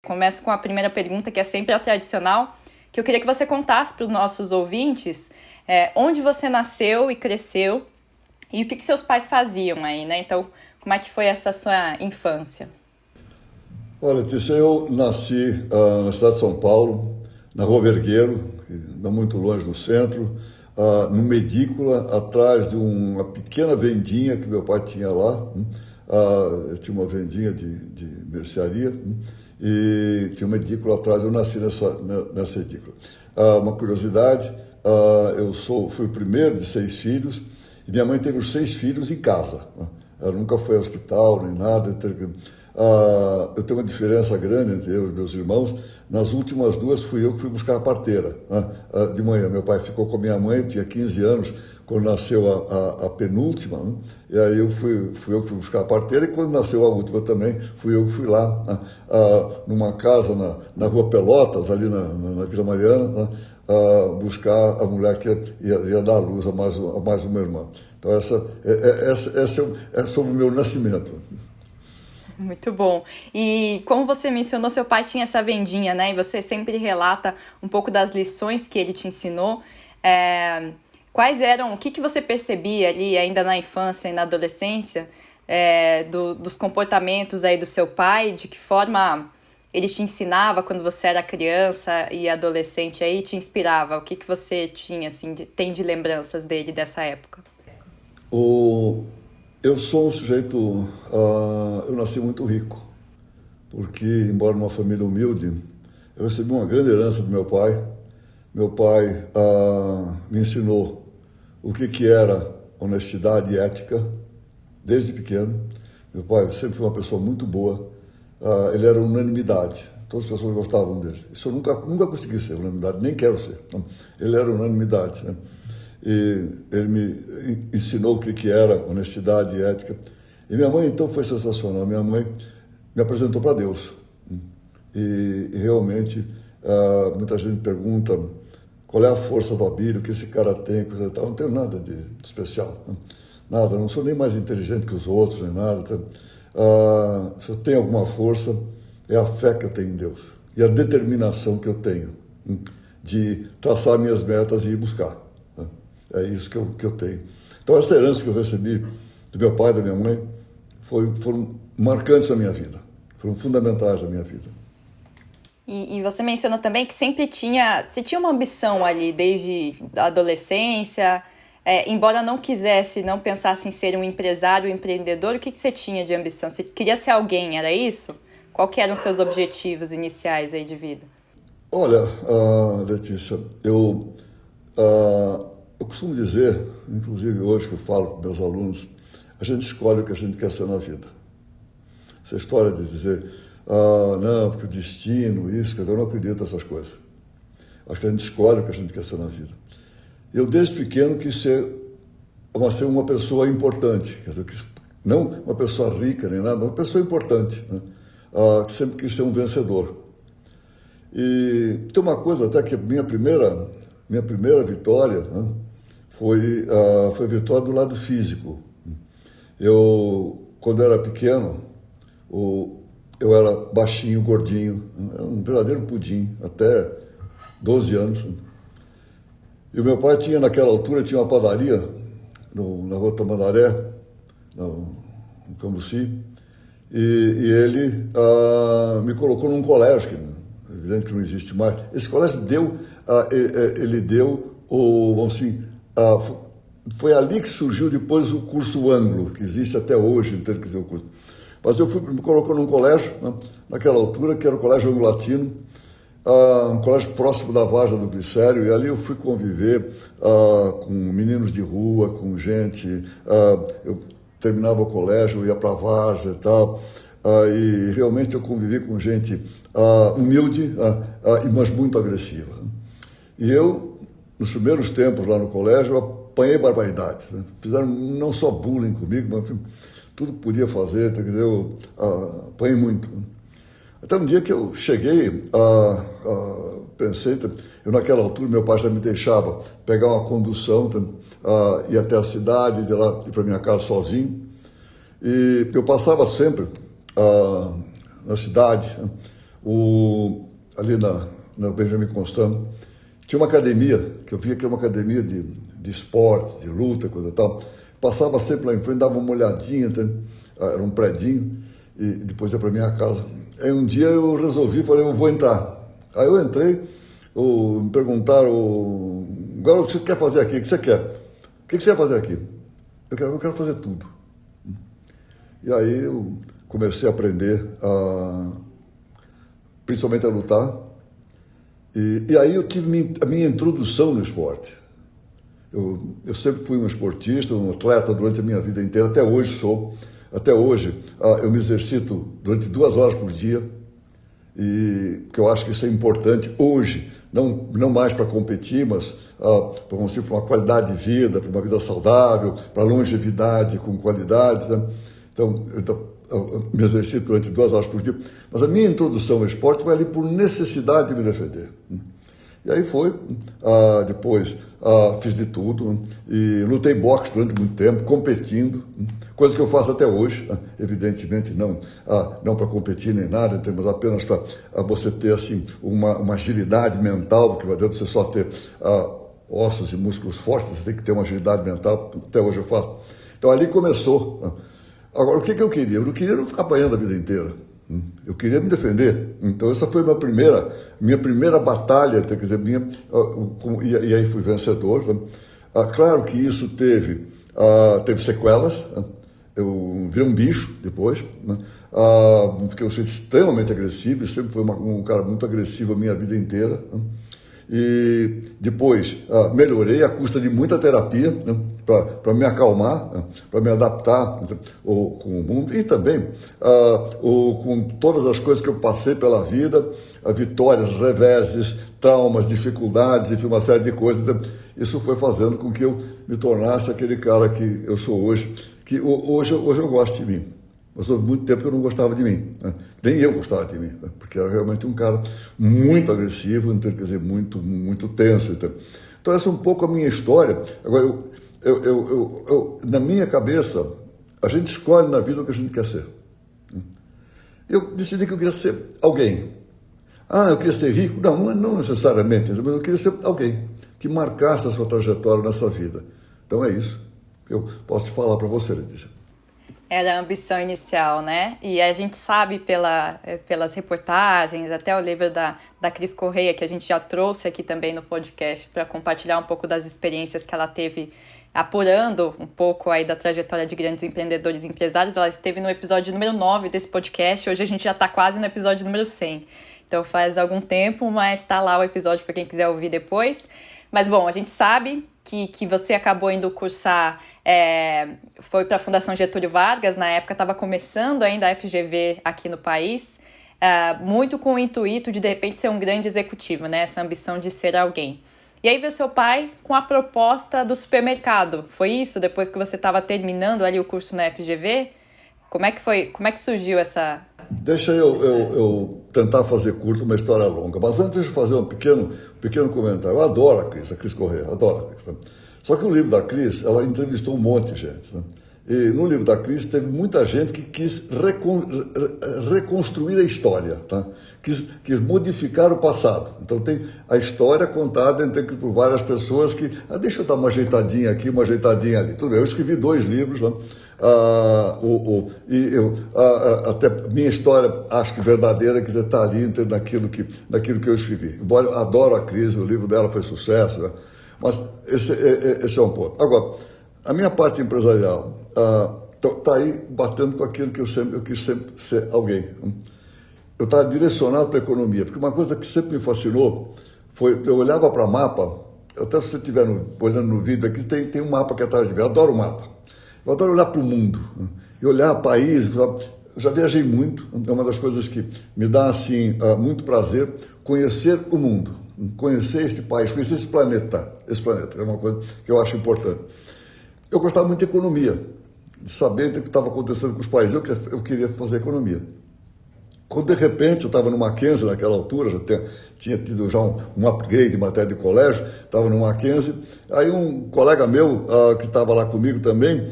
começo com a primeira pergunta, que é sempre a tradicional, que eu queria que você contasse para os nossos ouvintes onde você nasceu e cresceu e o que seus pais faziam aí, né? Então, como é que foi essa sua infância? Olha, Tícia, eu nasci na cidade de São Paulo, na Rua Vergueiro, não muito longe do centro, numa edícula, atrás de uma pequena vendinha que meu pai tinha lá. Eu tinha uma vendinha de mercearia e tinha uma edícula atrás, eu nasci nessa edícula. Uma curiosidade, fui o primeiro de 6 filhos e minha mãe teve os 6 filhos em casa. Ela nunca foi ao hospital nem nada. Eu tenho uma diferença grande entre eu e meus irmãos. Nas últimas 2 fui eu que fui buscar a parteira, de manhã. Meu pai ficou com a minha mãe, eu tinha 15 anos, quando nasceu a penúltima, e aí fui eu que fui buscar a parteira, e quando nasceu a última também, fui eu que fui lá, numa casa na Rua Pelotas, ali na Vila Mariana, buscar a mulher que ia dar à luz a mais uma irmã. Então essa é sobre o meu nascimento. Muito bom. E como você mencionou, seu pai tinha essa vendinha, né? E você sempre relata um pouco das lições que ele te ensinou. Quais eram, o que você percebia ali ainda na infância e na adolescência dos comportamentos aí do seu pai? De que forma ele te ensinava quando você era criança e adolescente aí, te inspirava? O que você tinha, assim, tem de lembranças dele dessa época? Eu sou um sujeito, eu nasci muito rico, porque, embora numa família humilde, eu recebi uma grande herança do meu pai. Meu pai me ensinou o que era honestidade e ética, desde pequeno. Meu pai sempre foi uma pessoa muito boa, ele era unanimidade, todas as pessoas gostavam dele. Isso eu nunca consegui ser unanimidade, nem quero ser. Ele era unanimidade, né? E ele me ensinou o que era honestidade e ética. E minha mãe, então, foi sensacional. Minha mãe me apresentou para Deus. E realmente, muita gente pergunta qual é a força do Abílio, o que esse cara tem, coisa e tal. Eu não tenho nada de especial, né? Nada, não sou nem mais inteligente que os outros, nem nada. Se eu tenho alguma força, é a fé que eu tenho em Deus e a determinação que eu tenho de traçar minhas metas e ir buscar. É isso que eu tenho. Então, essa herança que eu recebi do meu pai e da minha mãe foram marcantes na minha vida, foram fundamentais na minha vida. E você mencionou também que sempre tinha uma ambição ali, desde a adolescência, embora não pensasse em ser um empresário, um empreendedor, o que você tinha de ambição? Você queria ser alguém, era isso? Qual que eram os seus objetivos iniciais aí de vida? Olha, Letícia, eu costumo dizer, inclusive hoje que eu falo para meus alunos, a gente escolhe o que a gente quer ser na vida. Essa história de dizer, não, porque o destino, isso, eu não acredito nessas coisas. Acho que a gente escolhe o que a gente quer ser na vida. Eu, desde pequeno, quis ser uma pessoa importante, quer dizer, não uma pessoa rica nem nada, uma pessoa importante, né? Que sempre quis ser um vencedor. E tem uma coisa até que minha primeira vitória, né, foi a vitória do lado físico. Quando eu era pequeno, eu era baixinho, gordinho, um verdadeiro pudim, até 12 anos. E o meu pai naquela altura, tinha uma padaria na Rua Tamandaré, no Cambuci, e ele me colocou num colégio, que é evidente que não existe mais. Esse colégio vamos assim, foi ali que surgiu depois o curso Anglo, que existe até hoje, então, quer dizer, o curso. Mas me colocou num colégio, né, naquela altura, que era o Colégio Anglo-Latino, um colégio próximo da Várzea do Glicério, e ali eu fui conviver com meninos de rua, com gente. Eu terminava o colégio, ia para a Várzea e tal, e realmente eu convivi com gente humilde, mas muito agressiva. E eu, nos primeiros tempos lá no colégio, eu apanhei barbaridade, né? Fizeram não só bullying comigo, mas tudo que podia fazer, quer dizer, eu apanhei muito. Até um dia que eu cheguei, pensei, eu naquela altura, meu pai já me deixava pegar uma condução, ir até a cidade, de lá ir para minha casa sozinho. E eu passava sempre na cidade, Ali na Benjamin Constant, tinha uma academia, que eu via que era uma academia de esportes, de luta, coisa e tal. Passava sempre lá em frente, dava uma olhadinha, era um predinho, e depois ia para minha casa. Aí um dia eu resolvi, falei, eu vou entrar. Aí eu entrei, me perguntaram, agora o que você quer fazer aqui? O que você quer? O que você vai fazer aqui? Eu quero fazer tudo. E aí eu comecei a aprender, principalmente a lutar. E aí eu tive a minha introdução no esporte. Eu sempre fui um esportista, um atleta durante a minha vida inteira, até hoje sou. Até hoje eu me exercito durante 2 horas por dia, e que eu acho que isso é importante hoje, não mais para competir, mas para uma qualidade de vida, para uma vida saudável, para longevidade com qualidade. Né? Então, eu me exercito durante 2 horas por dia, mas a minha introdução ao esporte foi ali por necessidade de me defender. E aí depois fiz de tudo, e lutei boxe durante muito tempo, competindo, coisa que eu faço até hoje, evidentemente não para competir nem nada, mas apenas para você ter assim, uma agilidade mental, porque não adianta você só ter ossos e músculos fortes, você tem que ter uma agilidade mental, até hoje eu faço. Então ali começou. Agora, o que eu queria? Eu não queria não ficar apanhando a vida inteira. Eu queria me defender. Então, essa foi minha primeira batalha, quer dizer, e aí fui vencedor. Né? Claro que isso teve sequelas. Né? Eu virei um bicho depois. Né? Fiquei extremamente agressivo, sempre fui um cara muito agressivo a minha vida inteira. Né? E depois melhorei à custa de muita terapia, né, para me acalmar, né, para me adaptar com o mundo, e também com todas as coisas que eu passei pela vida, vitórias, reveses, traumas, dificuldades, enfim, uma série de coisas. Isso foi fazendo com que eu me tornasse aquele cara que eu sou hoje, que hoje eu gosto de mim. Mas houve muito tempo que eu não gostava de mim, né? Nem eu gostava de mim, né? Porque era realmente um cara muito agressivo, quer dizer, muito, muito tenso. Então essa é um pouco a minha história. Agora, na minha cabeça, a gente escolhe na vida o que a gente quer ser. Eu decidi que eu queria ser alguém. Eu queria ser rico? Não necessariamente, mas eu queria ser alguém que marcasse a sua trajetória nessa vida. Então é isso que eu posso te falar para você, Letícia. Era a ambição inicial, né? E a gente sabe pelas reportagens, até o livro da Cris Correia, que a gente já trouxe aqui também no podcast para compartilhar um pouco das experiências que ela teve apurando um pouco aí da trajetória de grandes empreendedores e empresários. Ela esteve no episódio número 9 desse podcast, hoje a gente já está quase no episódio número 100. Então faz algum tempo, mas está lá o episódio para quem quiser ouvir depois. Mas bom, a gente sabe que você acabou indo cursar, foi para a Fundação Getúlio Vargas, na época estava começando ainda a FGV aqui no país, muito com o intuito de repente ser um grande executivo, né? Essa ambição de ser alguém. E aí veio seu pai com a proposta do supermercado. Foi isso? Depois que você estava terminando ali o curso na FGV? Como é que foi? Como é que surgiu essa... Deixa eu tentar fazer curto uma história longa, mas antes deixa eu fazer um pequeno comentário. Eu adoro a Cris Correia, adoro a Cris. Né? Só que o livro da Cris, ela entrevistou um monte de gente. Né? E no livro da Cris teve muita gente que quis reconstruir a história, tá? Quis modificar o passado. Então tem a história contada por várias pessoas que, deixa eu dar uma ajeitadinha aqui, uma ajeitadinha ali. Tudo bem, eu escrevi 2 livros, né? Até minha história, acho que verdadeira, quer dizer, está ali naquilo que eu escrevi. Embora eu adoro a Cris, o livro dela foi sucesso, né? Mas esse é um ponto. Agora, a minha parte empresarial está aí batendo com aquilo que eu quis sempre ser alguém. Eu estava direcionado para a economia, porque uma coisa que sempre me fascinou foi, eu olhava para mapa, até se você estiver olhando no vídeo aqui, tem um mapa aqui atrás de mim, eu adoro o mapa. Eu adoro olhar para o mundo, né? E olhar países. Eu já viajei muito, é uma das coisas que me dá assim, muito prazer, conhecer o mundo, conhecer este país, conhecer esse planeta. Esse planeta é uma coisa que eu acho importante. Eu gostava muito de economia, de saber o que estava acontecendo com os países. Eu queria fazer economia. Quando, de repente, eu estava no Mackenzie naquela altura, tinha tido já um upgrade em matéria de colégio, estava no Mackenzie, aí um colega meu, que estava lá comigo também,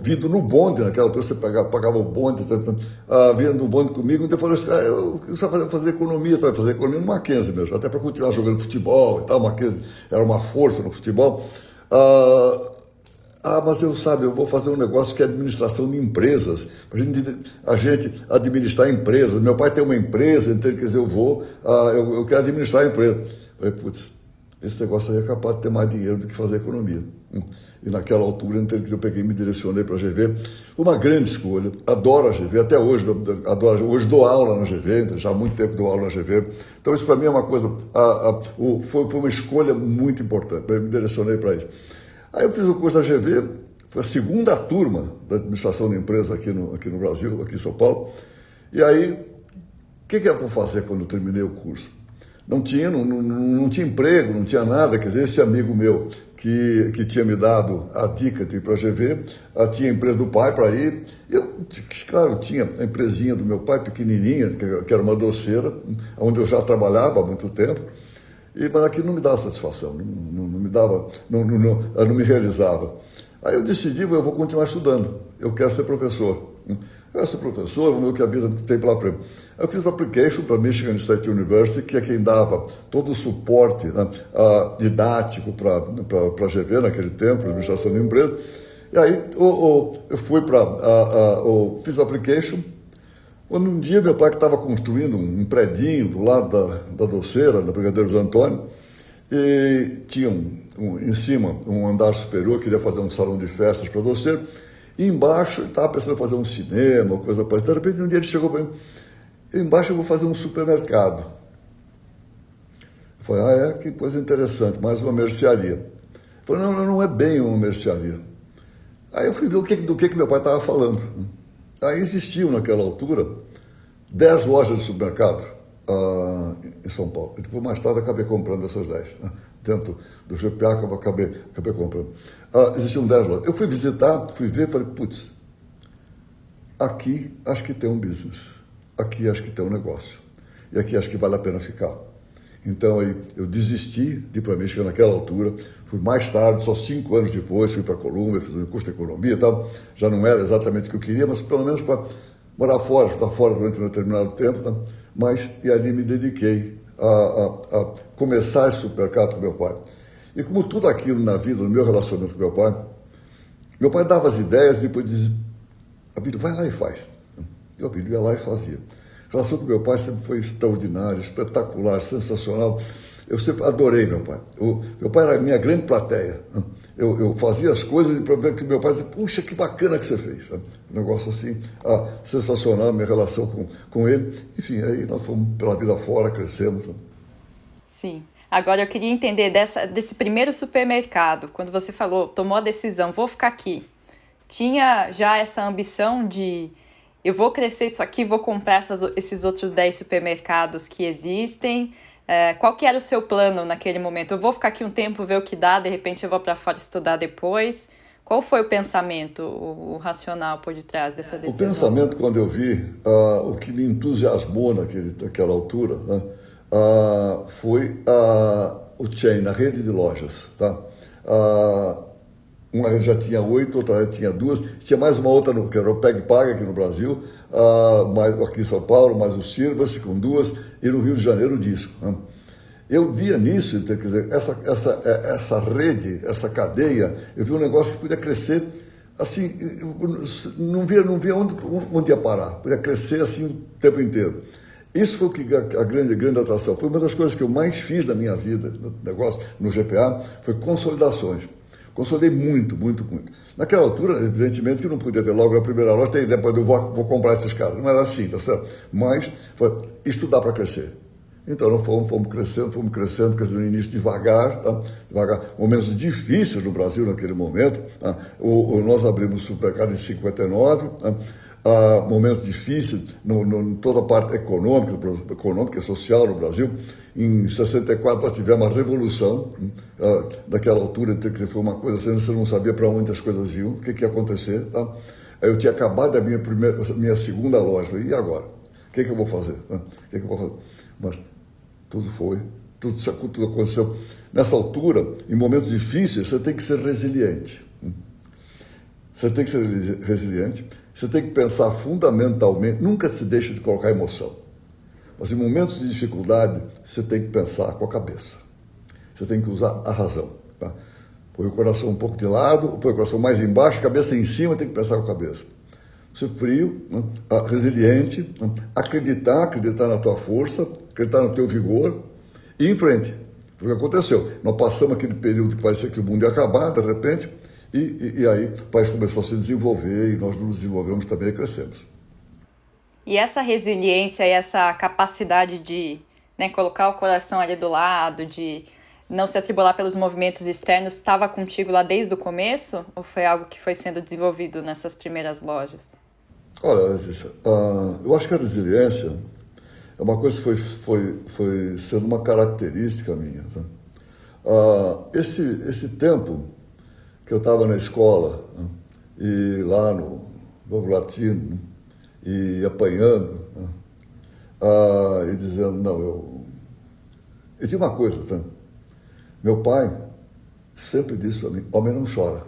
vindo no bonde, naquela altura você pagava o bonde, vindo no bonde comigo, então falou assim, você vai fazer economia, você vai fazer economia no Mackenzie mesmo, até para continuar jogando futebol e tal, o Mackenzie era uma força no futebol. Mas eu vou fazer um negócio que é administração de empresas, a gente administrar empresas. Meu pai tem uma empresa, então quer dizer, eu quero administrar a empresa. Eu falei, putz, esse negócio aí é capaz de ter mais dinheiro do que fazer economia. E naquela altura, então eu peguei e me direcionei para a GV. Uma grande escolha, adoro a GV, até hoje, hoje dou aula na GV, já há muito tempo dou aula na GV. Então isso para mim é uma coisa, foi uma escolha muito importante, eu me direcionei para isso. Aí eu fiz o curso da GV, foi a segunda turma da administração de empresa aqui no Brasil, aqui em São Paulo. E aí, o que eu vou fazer quando eu terminei o curso? Não tinha emprego, não tinha nada. Quer dizer, esse amigo meu que tinha me dado a dica de ir para a GV, tinha a empresa do pai para ir. Claro, tinha a empresinha do meu pai, pequenininha, que era uma doceira, onde eu já trabalhava há muito tempo. Mas aquilo não me dava satisfação, não me realizava. Aí eu decidi, eu vou continuar estudando, eu quero ser professor. Eu quero ser professor, vamos ver o que a vida tem pela frente. Aí eu fiz o application para Michigan State University, que é quem dava todo o suporte, né, didático para a GV naquele tempo, administração de empresa. E aí eu fui fiz a application. Quando um dia meu pai que estava construindo um predinho do lado da doceira, da Brigadeiros Antônio, e tinha em cima um andar superior, queria fazer um salão de festas para a doceira, e embaixo ele estava pensando em fazer um cinema, coisa parecida. De repente um dia ele chegou para mim, embaixo eu vou fazer um supermercado. Eu falei, que coisa interessante, mais uma mercearia. Eu falei, não é bem uma mercearia. Aí eu fui ver do que meu pai estava falando. Aí existiam naquela altura 10 lojas de supermercado em São Paulo. E depois, mais tarde, acabei comprando essas 10. Dentro do GPA, acabei comprando. Existiam 10 lojas. Eu fui visitar, fui ver, falei, putz, aqui acho que tem um business. Aqui acho que tem um negócio. E aqui acho que vale a pena ficar. Então, aí, eu desisti de ir para Michigan naquela altura. Fui mais tarde, só 5 anos depois, fui para a Columbia, fiz um curso de economia e tal. Já não era exatamente o que eu queria, mas pelo menos para morar fora, estar fora durante um determinado tempo. Tá? E ali me dediquei a começar esse supermercado com meu pai. E como tudo aquilo na vida, no meu relacionamento com meu pai dava as ideias e depois dizia, Abílio, vai lá e faz. E o Abílio ia lá e fazia. A relação com meu pai sempre foi extraordinária, espetacular, sensacional. Eu sempre adorei meu pai. Meu pai era a minha grande plateia. Eu fazia as coisas e para ver que meu pai dizia, puxa, que bacana que você fez. Um negócio assim, sensacional, minha relação com ele. Enfim, aí nós fomos pela vida fora, crescemos. Sim. Agora eu queria entender desse primeiro supermercado, quando você falou, tomou a decisão, vou ficar aqui. Tinha já essa ambição de, eu vou crescer isso aqui, vou comprar esses outros 10 supermercados que existem. Qual que era o seu plano naquele momento? Eu vou ficar aqui um tempo, ver o que dá, de repente eu vou para fora estudar depois. Qual foi o pensamento, o racional por detrás dessa decisão? O pensamento, quando eu vi, o que me entusiasmou naquela altura, né, foi o chain, a rede de lojas. Tá? Uma já tinha 8, outra já tinha 2, tinha mais uma outra, que era o Peg Pag aqui no Brasil, mais aqui em São Paulo, mais o Sirva-se com 2, e no Rio de Janeiro o Disco. Né? Eu via nisso, quer dizer, essa rede, essa cadeia, eu vi um negócio que podia crescer, assim, não via onde ia parar, podia crescer assim o tempo inteiro. Isso foi a grande atração, foi uma das coisas que eu mais fiz na minha vida, no negócio, no GPA, foi consolidações. Consolidei muito. Naquela altura, evidentemente, que não podia ter logo a primeira loja, depois eu vou comprar esses caras. Não era assim, tá certo? Mas foi estudar para crescer. Então, nós fomos crescendo, quer dizer, no início devagar, momentos difíceis no Brasil naquele momento. Tá? Nós abrimos o supermercado em 59, tá? Momentos difíceis em toda a parte econômica e social no Brasil. Em 64 nós tivemos a Revolução, daquela altura, que foi uma coisa assim, você não sabia para onde as coisas iam, o que ia acontecer. Tá? Eu tinha acabado a minha segunda loja, e agora? que eu vou fazer? Que eu vou fazer? Mas tudo aconteceu. Nessa altura, em momentos difíceis, você tem que ser resiliente. Você tem que ser resiliente, você tem que pensar fundamentalmente, nunca se deixa de colocar emoção. Mas em momentos de dificuldade, você tem que pensar com a cabeça. Você tem que usar a razão. Tá? Põe o coração um pouco de lado, põe o coração mais embaixo, a cabeça em cima, tem que pensar com a cabeça. Ser frio, né? Resiliente, né? Acreditar na tua força, acreditar no teu vigor e ir em frente. Foi o que aconteceu. Nós passamos aquele período que parecia que o mundo ia acabar, de repente, e aí o país começou a se desenvolver e nós nos desenvolvemos também e crescemos. E essa resiliência e essa capacidade de, né, colocar o coração ali do lado, de não se atribular pelos movimentos externos, estava contigo lá desde o começo? Ou foi algo que foi sendo desenvolvido nessas primeiras lojas? Olha, eu acho que a resiliência é uma coisa que foi sendo uma característica minha. Tá? Esse tempo que eu estava na escola, né, e lá no Novo Latino, né, e apanhando, né, e dizendo, não, eu tinha uma coisa, tá? Meu pai sempre disse para mim, homem não chora,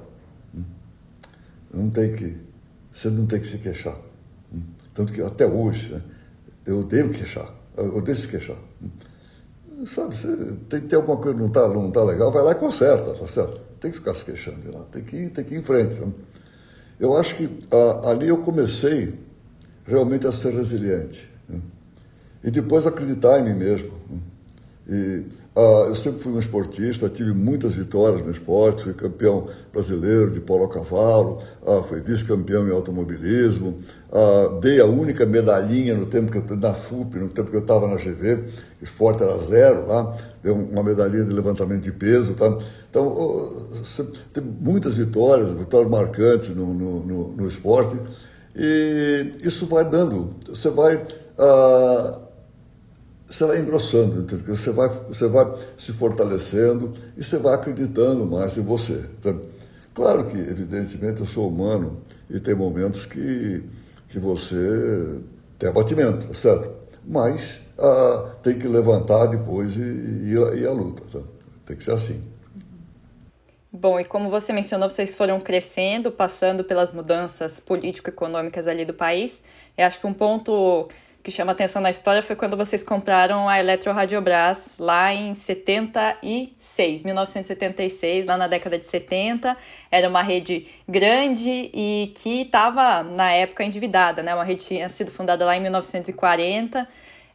você não tem que se queixar. Tanto que até hoje, né, eu odeio queixar, eu odeio se queixar. Sabe, você tem alguma coisa que não tá legal, vai lá e conserta, tá certo? Tem que ficar se queixando de lá, tem que ir em frente. Né? Eu acho que ali eu comecei realmente a ser resiliente. Né? E depois acreditar em mim mesmo. Né? E eu sempre fui um esportista, tive muitas vitórias no esporte, fui campeão brasileiro de polo a cavalo, fui vice-campeão em automobilismo, dei a única medalhinha no tempo que eu na FUP, no tempo que eu estava na GV, o esporte era 0 lá, dei uma medalhinha de levantamento de peso, tá? Então, teve muitas vitórias marcantes no esporte, e isso vai dando, você vai engrossando, entendeu? Você vai se fortalecendo e você vai acreditando mais em você. Tá? Claro que, evidentemente, eu sou humano e tem momentos que você tem abatimento, certo? Mas tem que levantar depois e ir à luta. Tá? Tem que ser assim. Bom, e como você mencionou, vocês foram crescendo, passando pelas mudanças político-econômicas ali do país. Eu acho que um ponto que chama atenção na história foi quando vocês compraram a Eletroradiobras lá em 1976, lá na década de 70. Era uma rede grande e que estava, na época, endividada, né? Uma rede que tinha sido fundada lá em 1940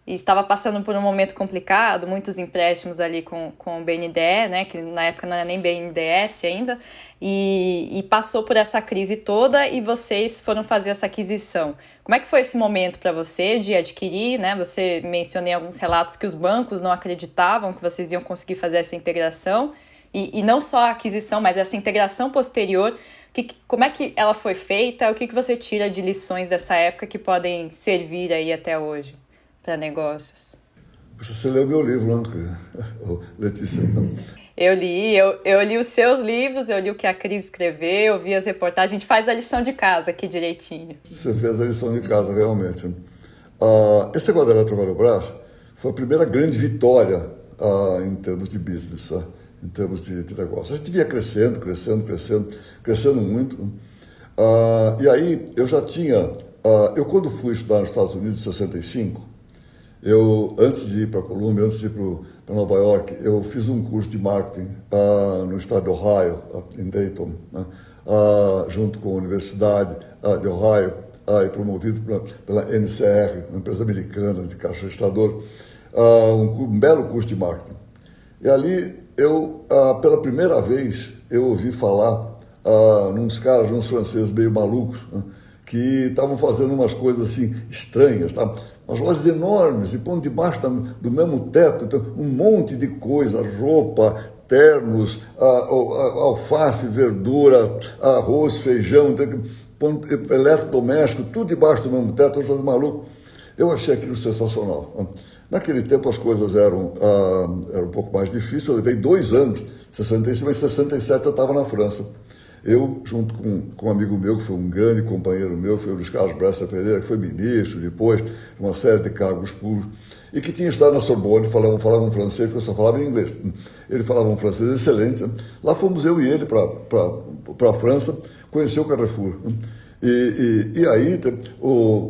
e estava passando por um momento complicado, muitos empréstimos ali com o BNDE, né? Que na época não era nem BNDES ainda, e passou por essa crise toda e vocês foram fazer essa aquisição. Como é que foi esse momento para você de adquirir, né? Você mencionou em alguns relatos que os bancos não acreditavam que vocês iam conseguir fazer essa integração, e não só a aquisição, mas essa integração posterior. Como é que ela foi feita? O que você tira de lições dessa época que podem servir aí até hoje para negócios? Você leu meu livro, né, Letícia? Então. Eu li os seus livros, eu li o que a Cris escreveu, eu vi as reportagens, a gente faz a lição de casa aqui direitinho. Você fez a lição de casa, realmente. Esse negócio da Eletroradiobras foi a primeira grande vitória em termos de business, em termos de negócio. A gente vinha crescendo muito. E aí eu já tinha... eu quando fui estudar nos Estados Unidos em 65, antes de ir para a Colômbia, antes de ir para Nova York, eu fiz um curso de marketing no estado de Ohio, em Dayton, né, junto com a Universidade de Ohio, e promovido pela NCR, uma empresa americana de caixa registrador, um belo curso de marketing. E ali, pela primeira vez, eu ouvi falar uns franceses meio malucos, né, que estavam fazendo umas coisas assim estranhas, tá? Umas lojas enormes, e pondo debaixo do mesmo teto, então, um monte de coisa, roupa, ternos, alface, verdura, arroz, feijão, eletrodoméstico, tudo debaixo do mesmo teto, eu maluco. Eu achei aquilo sensacional. Naquele tempo as coisas eram um pouco mais difíceis, eu levei 2 anos, 65 e 67 eu estava na França. Eu, junto com um amigo meu, que foi um grande companheiro meu, foi o Luiz Carlos Bressa Pereira, que foi ministro depois, uma série de cargos públicos, e que tinha estudado na Sorbonne, falava um francês, porque eu só falava inglês. Ele falava um francês excelente. Lá fomos eu e ele para a França, conhecer o Carrefour. E aí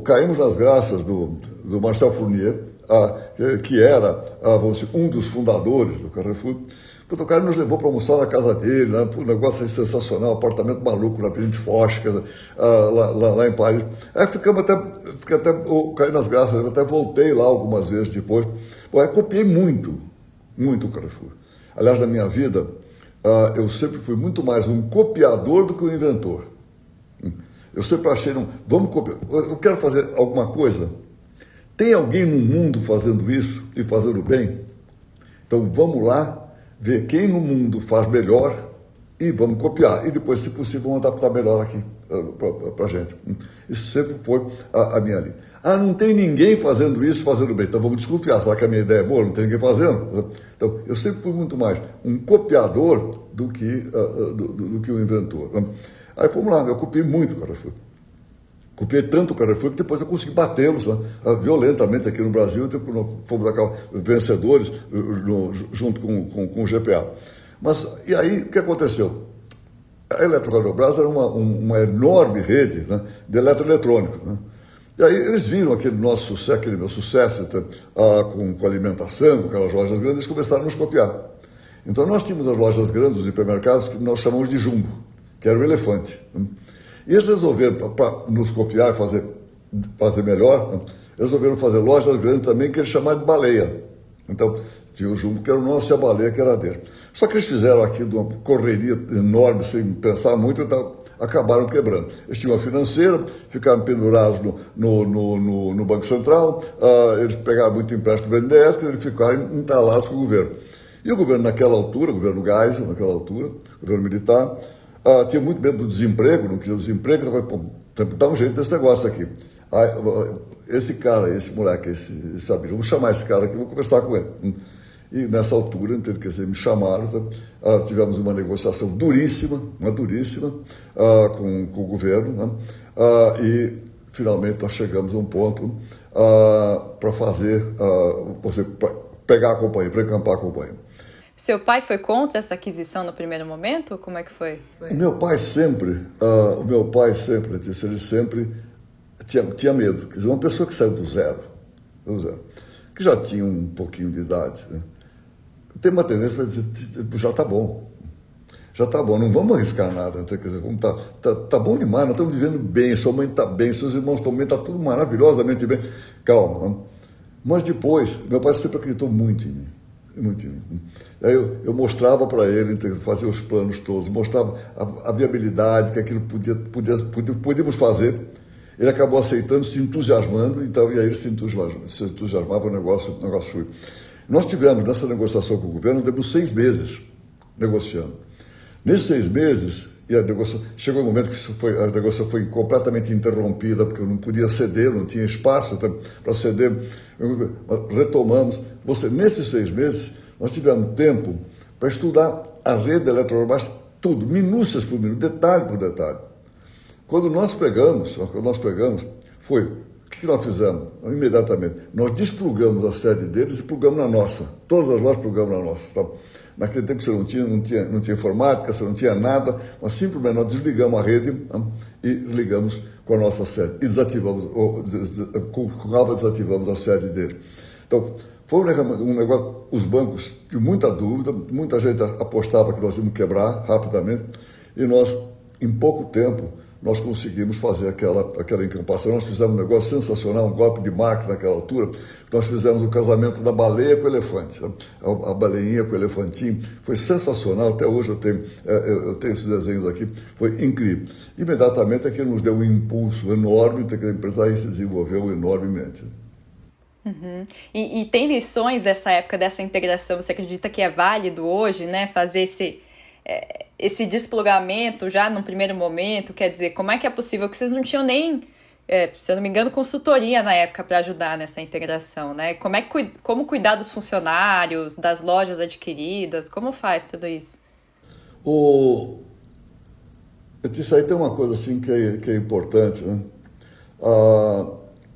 caímos nas graças do Marcel Fournier, que era, vamos dizer, um dos fundadores do Carrefour. O cara nos levou para almoçar na casa dele, né? Um negócio sensacional, um apartamento maluco na Avenida Foch, lá em Paris. Aí fiquei até caí nas graças, eu até voltei lá algumas vezes depois. Bom, aí copiei muito o Carrefour. Aliás, na minha vida, eu sempre fui muito mais um copiador do que um inventor. Eu sempre achei, vamos copiar, eu quero fazer alguma coisa. Tem alguém no mundo fazendo isso e fazendo bem? Então vamos lá ver quem no mundo faz melhor e vamos copiar. E depois, se possível, vamos adaptar melhor aqui para a gente. Isso sempre foi a minha linha. Não tem ninguém fazendo isso, fazendo bem. Então vamos desconfiar. Será que a minha ideia é boa? Não tem ninguém fazendo? Então, eu sempre fui muito mais um copiador do que um inventor. Aí fomos lá, eu copiei muito o Carrefour. Copiei tanto o Carrefour que depois eu consegui batê-los, né, violentamente aqui no Brasil, fomos vencedores junto com o GPA. Mas, e aí, o que aconteceu? A Eletrobras era uma enorme rede, né, de eletroeletrônico. Né? E aí eles viram aquele meu sucesso com alimentação, com aquelas lojas grandes, eles começaram a nos copiar. Então nós tínhamos as lojas grandes, os hipermercados, que nós chamamos de jumbo, que era o elefante. Né? E eles resolveram, para nos copiar e fazer melhor, né? Resolveram fazer lojas grandes também, que eles chamaram de baleia. Então, tinha o jumbo que era o nosso e a baleia que era dele. Só que eles fizeram aquilo de uma correria enorme, sem pensar muito, então acabaram quebrando. Eles tinham uma financeira, ficaram pendurados no Banco Central, eles pegaram muito empréstimo do BNDES, que eles ficaram entalados com o governo. E o governo naquela altura, o governo Geisel, naquela altura, o governo militar, tinha muito medo do desemprego, não queria desemprego, então, dá um jeito desse negócio aqui. Esse cara, esse moleque, esse amigo, vamos chamar esse cara aqui, vou conversar com ele. E nessa altura, me chamaram, tivemos uma negociação duríssima, com o governo, né? E finalmente nós chegamos a um ponto para pegar a companhia, para encampar a companhia. Seu pai foi contra essa aquisição no primeiro momento? Como é que foi? O meu pai sempre, Letícia, ele sempre tinha medo. Quer dizer, uma pessoa que saiu do zero, que já tinha um pouquinho de idade, né? Tem uma tendência para dizer, já está bom, não vamos arriscar nada. Quer dizer, tá bom demais, nós estamos vivendo bem, sua mãe está bem, seus irmãos estão bem, está tudo maravilhosamente bem. Calma, né? Mas depois, meu pai sempre acreditou muito em mim. Aí eu mostrava para ele, fazia os planos todos, mostrava a viabilidade, que aquilo podíamos fazer. Ele acabou aceitando, se entusiasmando, então, e aí ele se entusiasmava, o negócio foi. Nós tivemos, nessa negociação com o governo, temos 6 meses negociando. Nesses 6 meses, chegou um momento que a negociação foi completamente interrompida, porque eu não podia ceder, não tinha espaço para ceder. Retomamos. Nesses 6 meses, nós tivemos tempo para estudar a rede da Eletrobras, tudo, minúcias por minúcia, detalhe por detalhe. Quando nós pegamos, foi, o que nós fizemos? Imediatamente, nós desplugamos a sede deles e plugamos na nossa. Todas as lojas plugamos na nossa. Sabe? Naquele tempo você não tinha informática, você não tinha nada, mas simplesmente nós desligamos a rede, né, e ligamos com a nossa sede. E desativamos a sede dele. Então, foi um negócio, os bancos tinham muita dúvida, muita gente apostava que nós íamos quebrar rapidamente, e nós, em pouco tempo, nós conseguimos fazer aquela encampação. Nós fizemos um negócio sensacional, um golpe de marketing naquela altura. Nós fizemos o casamento da baleia com o elefante. A baleinha com o elefantinho. Foi sensacional. Até hoje eu tenho esses desenhos aqui. Foi incrível. Imediatamente aquilo nos deu um impulso enorme, que a empresa aí se desenvolveu enormemente. Uhum. E tem lições dessa época, dessa integração? Você acredita que é válido hoje, né, fazer esse desplugamento já no primeiro momento? Quer dizer, como é que é possível que vocês não tinham nem, se eu não me engano, consultoria na época para ajudar nessa integração, né? Como cuidar dos funcionários, das lojas adquiridas? Como faz tudo isso? Isso aí tem uma coisa assim que é importante, né? Ah,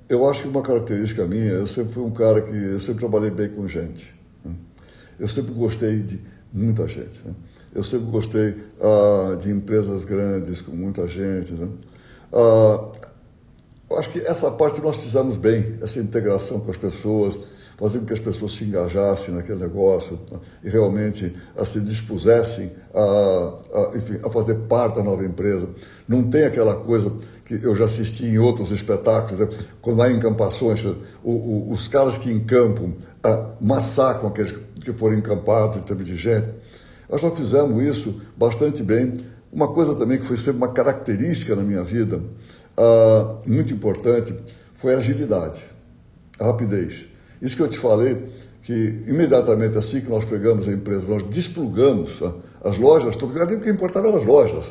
eu acho que uma característica minha, eu sempre fui um cara que eu sempre trabalhei bem com gente, né? Eu sempre gostei de muita gente, né? Eu sempre gostei de empresas grandes com muita gente, né? Eu acho que essa parte nós fizemos bem, essa integração com as pessoas, fazer com que as pessoas se engajassem naquele negócio, né? E realmente se dispusessem enfim, a fazer parte da nova empresa. Não tem aquela coisa que eu já assisti em outros espetáculos, né? Quando há encampações, os caras que encampam massacram aqueles que foram encampados em termos de gente. Nós já fizemos isso bastante bem. Uma coisa também que foi sempre uma característica na minha vida, muito importante, foi a agilidade, a rapidez. Isso que eu te falei, que imediatamente assim que nós pegamos a empresa, nós desplugamos as lojas, porque o que importava eram as lojas.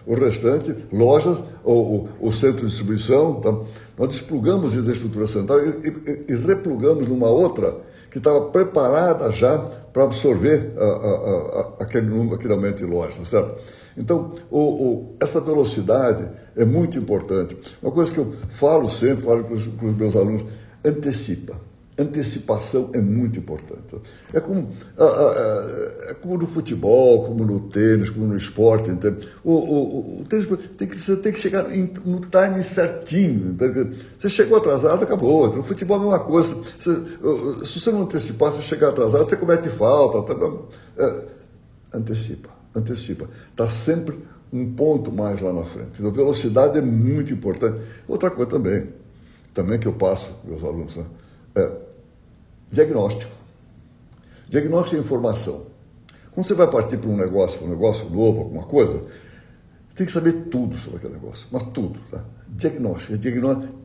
O restante, lojas, o centro de distribuição, nós desplugamos isso da estrutura central e replugamos numa outra que estava preparada já para absorver aquele aumento de lojas, certo? Então, essa velocidade é muito importante. Uma coisa que eu falo sempre, falo com os meus alunos, antecipa. Antecipação é muito importante. É como no futebol, como no tênis, como no esporte. Entende? O tênis você tem que chegar no timing certinho. Entende? Você chegou atrasado, acabou. No futebol é a mesma coisa. Se você não antecipar, se chegar atrasado, você comete falta. Antecipa. Está sempre um ponto mais lá na frente. Então, velocidade é muito importante. Outra coisa também que eu passo para os alunos, né? Diagnóstico. Diagnóstico é informação. Quando você vai partir para um negócio novo, alguma coisa, você tem que saber tudo sobre aquele negócio, mas tudo, tá? Diagnóstico,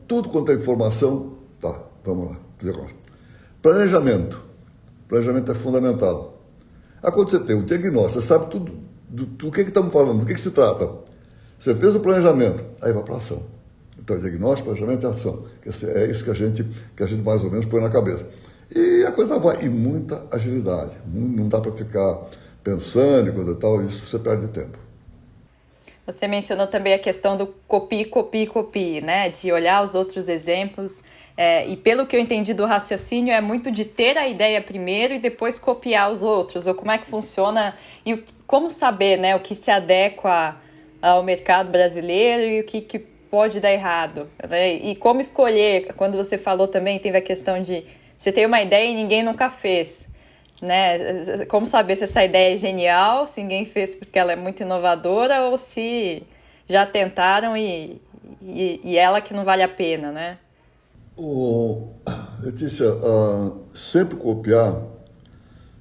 tudo quanto é informação, tá, vamos lá, diagnóstico. Planejamento é fundamental. Quando você tem o diagnóstico, você sabe tudo do que estamos falando, do que se trata. Você fez o planejamento, aí vai para a ação. Então, diagnóstico, planejamento e ação. É isso que a gente mais ou menos põe na cabeça. E a coisa vai, e muita agilidade. Não dá para ficar pensando e coisa e tal, isso você perde tempo. Você mencionou também a questão do copie, né? De olhar os outros exemplos. E pelo que eu entendi do raciocínio, é muito de ter a ideia primeiro e depois copiar os outros. Ou como é que funciona e como saber, né, o que se adequa ao mercado brasileiro e o que pode dar errado, né? E como escolher, quando você falou também, teve a questão de você ter uma ideia e ninguém nunca fez, né? Como saber se essa ideia é genial, se ninguém fez porque ela é muito inovadora ou se já tentaram e ela que não vale a pena, né? Letícia, sempre copiar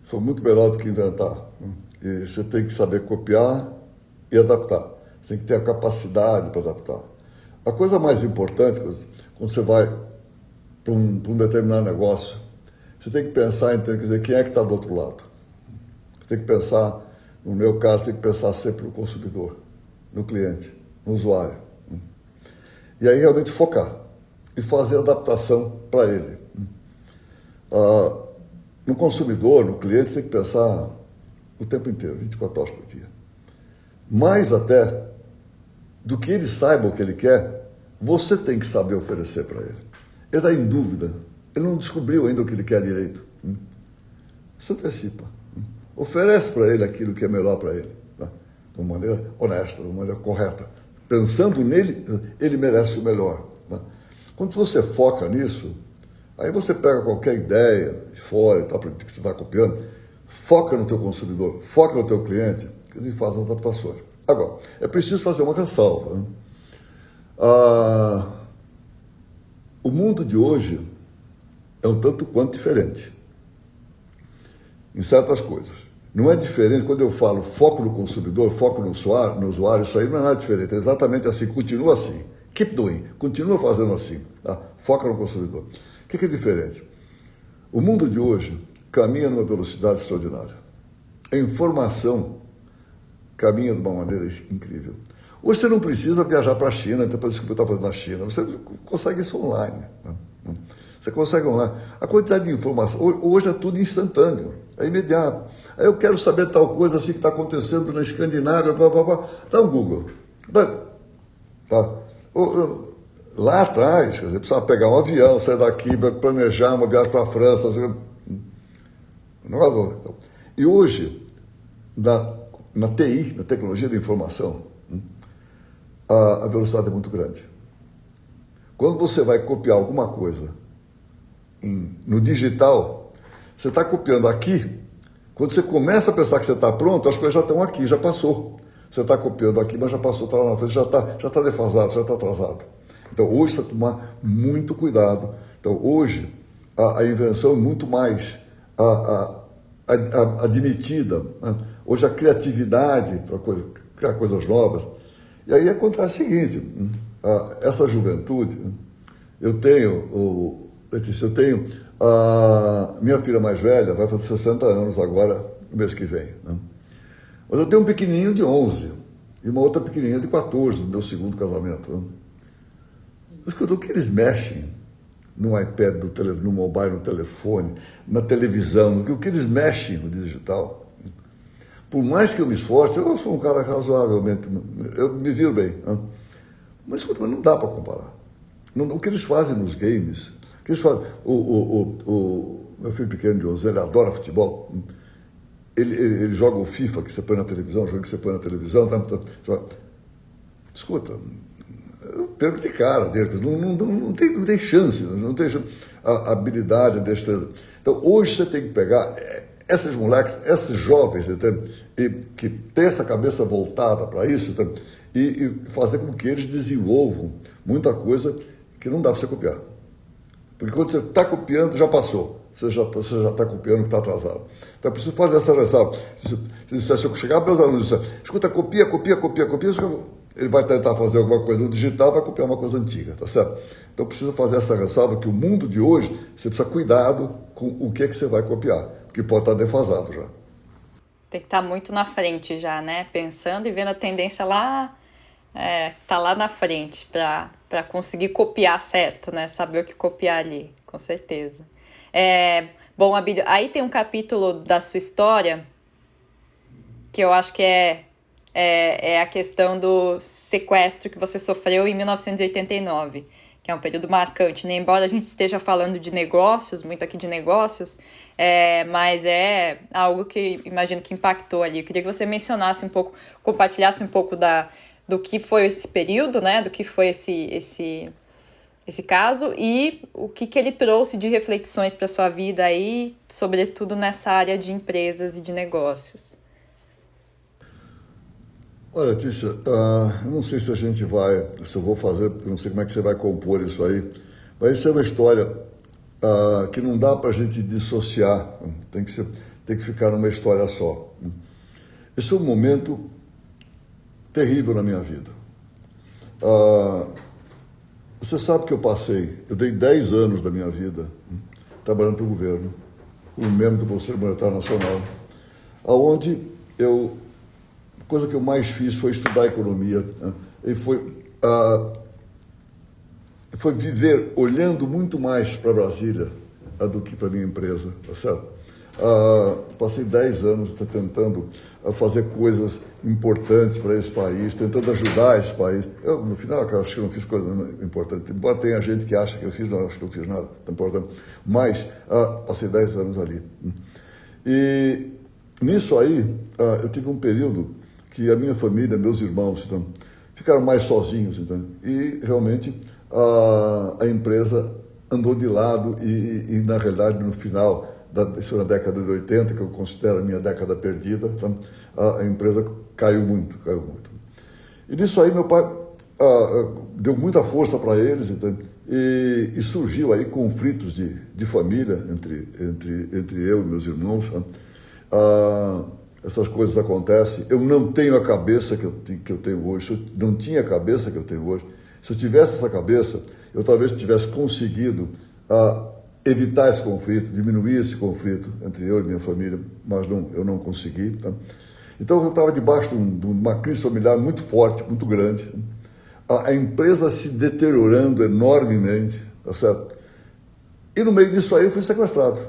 foi muito melhor do que inventar, né? E você tem que saber copiar e adaptar. Você tem que ter a capacidade para adaptar. A coisa mais importante, quando você vai para um determinado negócio, você tem que pensar, quer dizer, quem é que está do outro lado. Você tem que pensar, no meu caso, tem que pensar sempre no consumidor, no cliente, no usuário. E aí realmente focar e fazer adaptação para ele. No consumidor, no cliente, você tem que pensar o tempo inteiro, 24 horas por dia. Mais até do que ele saiba o que ele quer, você tem que saber oferecer para ele. Ele está em dúvida, ele não descobriu ainda o que ele quer direito. Você antecipa. Oferece para ele aquilo que é melhor para ele, tá? De uma maneira honesta, de uma maneira correta. Pensando nele, ele merece o melhor. Tá? Quando você foca nisso, aí você pega qualquer ideia de fora e tal, que você está copiando, foca no teu consumidor, foca no teu cliente e faz as adaptações. Agora, é preciso fazer uma ressalva, né? O mundo de hoje é um tanto quanto diferente em certas coisas. Não é diferente quando eu falo foco no consumidor, foco no usuário, isso aí não é nada diferente, é exatamente assim, continua assim. Keep doing, continua fazendo assim, tá? Foca no consumidor. O que é diferente? O mundo de hoje caminha numa velocidade extraordinária. A informação caminha de uma maneira incrível. Hoje você não precisa viajar para a China, depois descobrir o que está fazendo na China. Você consegue isso online. Né? Você consegue online. A quantidade de informação, hoje é tudo instantâneo, é imediato. Aí eu quero saber tal coisa assim que está acontecendo na Escandinávia, blá, blá, blá. Dá um Google. Tá? Lá atrás, quer dizer, precisava pegar um avião, sair daqui, planejar uma viagem para a França. E hoje, na TI, na tecnologia da informação, a velocidade é muito grande. Quando você vai copiar alguma coisa no digital, você está copiando aqui, quando você começa a pensar que você está pronto, as coisas já estão aqui, já passou. Você está copiando aqui, mas já passou, está lá na frente, já está defasado, já está atrasado. Então, hoje, você tem que tomar muito cuidado. Então, hoje, a invenção é muito mais admitida. Né? Hoje, a criatividade para criar coisas novas. E aí acontece o seguinte, essa juventude, eu tenho, Letícia, minha filha mais velha vai fazer 60 anos agora, no mês que vem. Né? Mas eu tenho um pequenininho de 11 e uma outra pequenininha de 14, no meu segundo casamento. Né? Escuta, o que eles mexem no iPad, no mobile, no telefone, na televisão, o que eles mexem no digital, por mais que eu me esforce, eu sou um cara razoavelmente, eu me viro bem. Né? Mas escuta, não dá para comparar. O que eles fazem nos games, o que eles fazem, o meu filho pequeno de 11, ele adora futebol, ele joga o FIFA que você põe na televisão, o jogo que você põe na televisão, escuta, eu perco de cara dele, não tem chance, não tem a habilidade, a destreza. Então, hoje você tem que pegar esses moleques, esses jovens, que têm essa cabeça voltada para isso, e fazer com que eles desenvolvam muita coisa que não dá para você copiar. Porque quando você está copiando, já passou. Você já está copiando o que está atrasado. Então, é preciso fazer essa ressalva. Se eu chegar para os alunos e disser, escuta, copia, ele vai tentar fazer alguma coisa no digital, vai copiar uma coisa antiga, tá certo? Então, precisa fazer essa ressalva que o mundo de hoje, você precisa cuidado com o que você vai copiar, porque pode estar defasado já. Tem que estar muito na frente já, né? Pensando e vendo a tendência lá, tá lá na frente para conseguir copiar certo, né? Saber o que copiar ali, com certeza. Bom, Abílio, aí tem um capítulo da sua história que eu acho que é a questão do sequestro que você sofreu em 1989, que é um período marcante, né? Embora a gente esteja falando de negócios, muito aqui de negócios, mas é algo que imagino que impactou ali. Eu queria que você mencionasse um pouco, compartilhasse um pouco do que foi esse período, né? Do que foi esse caso e o que ele trouxe de reflexões para a sua vida aí, sobretudo nessa área de empresas e de negócios. Olha, Tícia, eu não sei se eu vou fazer, eu não sei como é que você vai compor isso aí, mas isso é uma história que não dá para a gente dissociar, tem que ficar numa história só. Esse é um momento terrível na minha vida. Você sabe que eu dei 10 anos da minha vida trabalhando para o governo, como membro do Conselho Monetário Nacional, onde a coisa que eu mais fiz foi estudar economia, né? E foi viver olhando muito mais para Brasília do que para a minha empresa, tá certo? Passei 10 anos tentando fazer coisas importantes para esse país, tentando ajudar esse país. Eu, no final, acho que não fiz coisa importante. Embora tenha gente que acha que eu fiz, não acho que eu fiz nada tão importante. Mas passei 10 anos ali. E nisso aí, eu tive um período que a minha família, meus irmãos, então, ficaram mais sozinhos. Então, e realmente a empresa andou de lado e na realidade, no final, isso na década de 80, que eu considero a minha década perdida, então, a empresa caiu muito. E nisso aí meu pai deu muita força para eles, então, e surgiu aí conflitos de família entre eu e meus irmãos. Essas coisas acontecem. Eu não tenho a cabeça que eu tenho hoje, eu não tinha a cabeça que eu tenho hoje. Se eu tivesse essa cabeça, eu talvez tivesse conseguido evitar esse conflito, diminuir esse conflito entre eu e minha família, mas eu não consegui. Tá? Então eu estava debaixo de uma crise familiar muito forte, muito grande, a empresa se deteriorando enormemente, tá certo? E no meio disso aí eu fui sequestrado.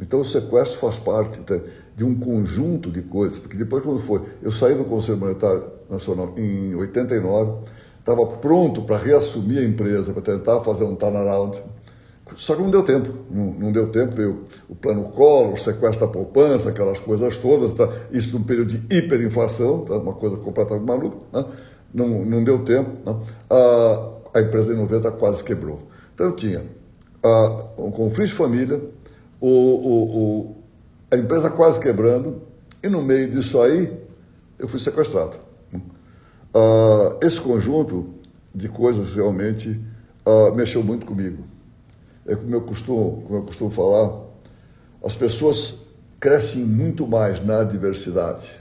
Então o sequestro faz parte. Tá? de um conjunto de coisas, porque depois quando foi, eu saí do Conselho Monetário Nacional em 89, estava pronto para reassumir a empresa, para tentar fazer um turnaround, só que não deu tempo, não deu tempo, veio o plano Collor, o sequestro da poupança, aquelas coisas todas, tá? Isso num período de hiperinflação, tá? Uma coisa completamente maluca, né? Não deu tempo, né? A empresa em 90 quase quebrou. Então eu tinha um conflito de família, a empresa quase quebrando, e no meio disso aí eu fui sequestrado. Esse conjunto de coisas realmente mexeu muito comigo. É como eu costumo falar, as pessoas crescem muito mais na adversidade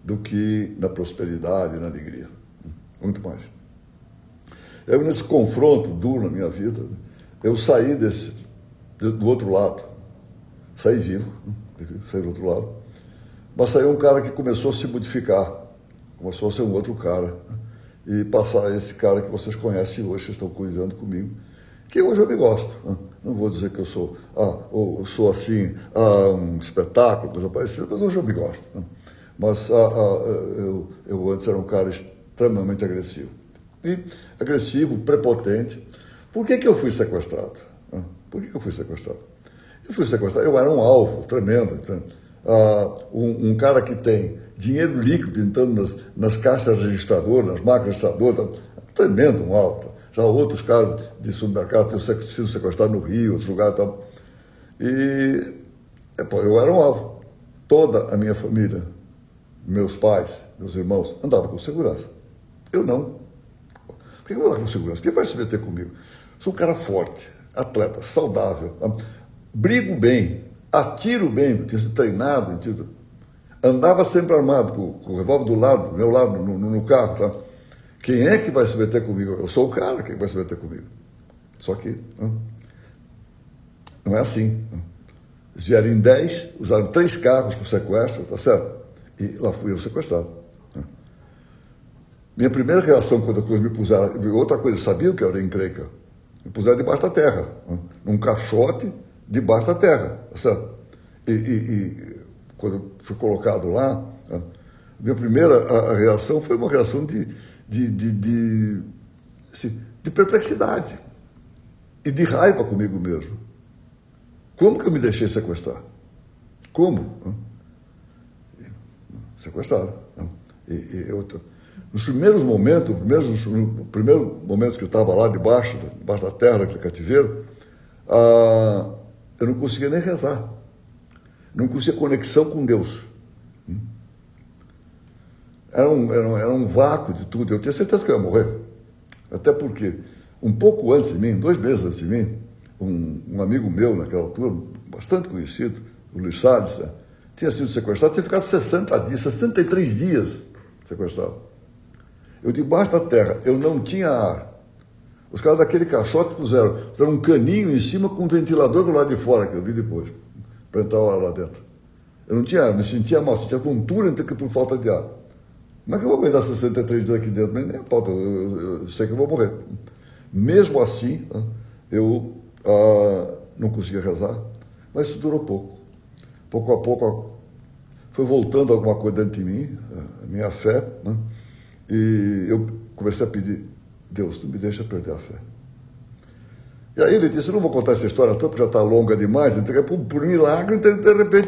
do que na prosperidade e na alegria. Muito mais. Eu, nesse confronto duro na minha vida, eu saí do outro lado. Saí vivo, saí do outro lado. Mas saiu um cara que começou a se modificar. Começou a ser um outro cara. E passar esse cara que vocês conhecem hoje, vocês estão cuidando comigo, que hoje eu me gosto. Não vou dizer que eu sou assim, um espetáculo, coisa parecida, mas hoje eu me gosto. Mas eu antes era um cara extremamente agressivo. E agressivo, prepotente. Por que eu fui sequestrado? Por que eu fui sequestrado? Eu fui sequestrado, eu era um alvo tremendo. Um cara que tem dinheiro líquido entrando nas caixas registradoras, nas máquinas registradoras, tremendo um alvo. Já outros casos de supermercado tinham sido sequestrados no Rio, outros lugares e tal. E eu era um alvo. Toda a minha família, meus pais, meus irmãos, andavam com segurança. Eu não. Por que eu vou andar com segurança? Quem vai se meter comigo? Sou um cara forte, atleta, saudável, brigo bem, atiro bem, tinha sido treinado, andava sempre armado, com o revólver do meu lado, no carro, tá? Quem é que vai se meter comigo? Eu sou o cara que vai se meter comigo. Só que não é assim. Eles vieram em 10, usaram 3 carros para o sequestro, tá certo? E lá fui eu sequestrado. Minha primeira reação quando me puseram, outra coisa, sabiam que eu era encrenca? Me puseram debaixo da terra, num caixote debaixo da terra, tá certo? E quando eu fui colocado lá, minha primeira reação foi uma reação de perplexidade e de raiva comigo mesmo. Como que eu me deixei sequestrar? Como? Sequestraram. Nos primeiros momentos, no primeiro momento que eu estava lá debaixo da terra, daquele cativeiro, eu não conseguia nem rezar. Não conseguia conexão com Deus. Era um vácuo de tudo. Eu tinha certeza que eu ia morrer. Até porque, um pouco antes de mim, 2 meses antes de mim, um amigo meu naquela altura, bastante conhecido, o Luiz Salles, né, tinha sido sequestrado, tinha ficado 63 dias sequestrado. Eu debaixo da terra, eu não tinha ar. Os caras daquele caixote puseram um caninho em cima com um ventilador do lado de fora, que eu vi depois, para entrar o ar lá dentro. Eu não tinha ar, me sentia mal, sentia tontura por falta de ar. Como é que eu vou aguentar 63 dias aqui dentro? Mas nem falta, eu sei que eu vou morrer. Mesmo assim, eu não conseguia rezar, mas isso durou pouco. Pouco a pouco foi voltando alguma coisa dentro de mim, a minha fé, né? E eu comecei a pedir, Deus, não me deixa perder a fé. E aí ele disse, eu não vou contar essa história toda, porque já está longa demais, então, por milagre, de repente,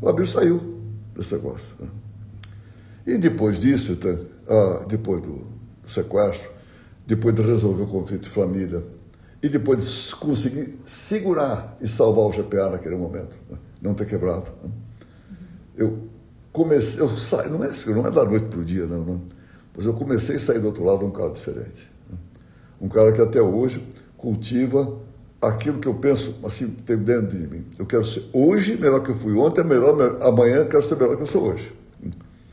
o Abel saiu desse negócio. Né? E depois disso, depois do sequestro, depois de resolver o conflito de família, e depois de conseguir segurar e salvar o GPA naquele momento, né? Não ter quebrado, né? Eu saí, não é da noite para o dia, não, mas eu comecei a sair do outro lado um cara diferente. Né? Um cara que até hoje cultiva aquilo que eu penso, assim, tem dentro de mim. Eu quero ser hoje melhor que eu fui ontem, amanhã eu quero ser melhor que eu sou hoje.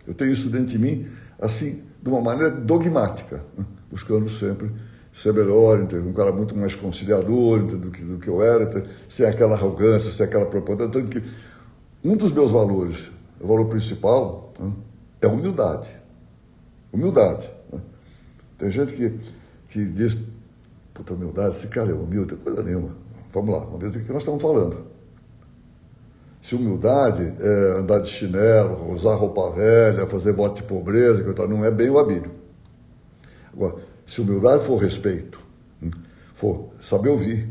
Eu tenho isso dentro de mim, assim, de uma maneira dogmática, né? Buscando sempre ser melhor, um cara muito mais conciliador do que eu era, sem aquela arrogância, sem aquela propaganda. Tanto que um dos meus valores, o valor principal, né, é a humildade. Humildade. Né? Tem gente que diz, puta, humildade, esse cara é humilde, coisa nenhuma. Vamos lá, vamos ver do que nós estamos falando. Se humildade é andar de chinelo, usar roupa velha, fazer voto de pobreza, que não é bem o Abílio. Agora, se humildade for respeito, for saber ouvir,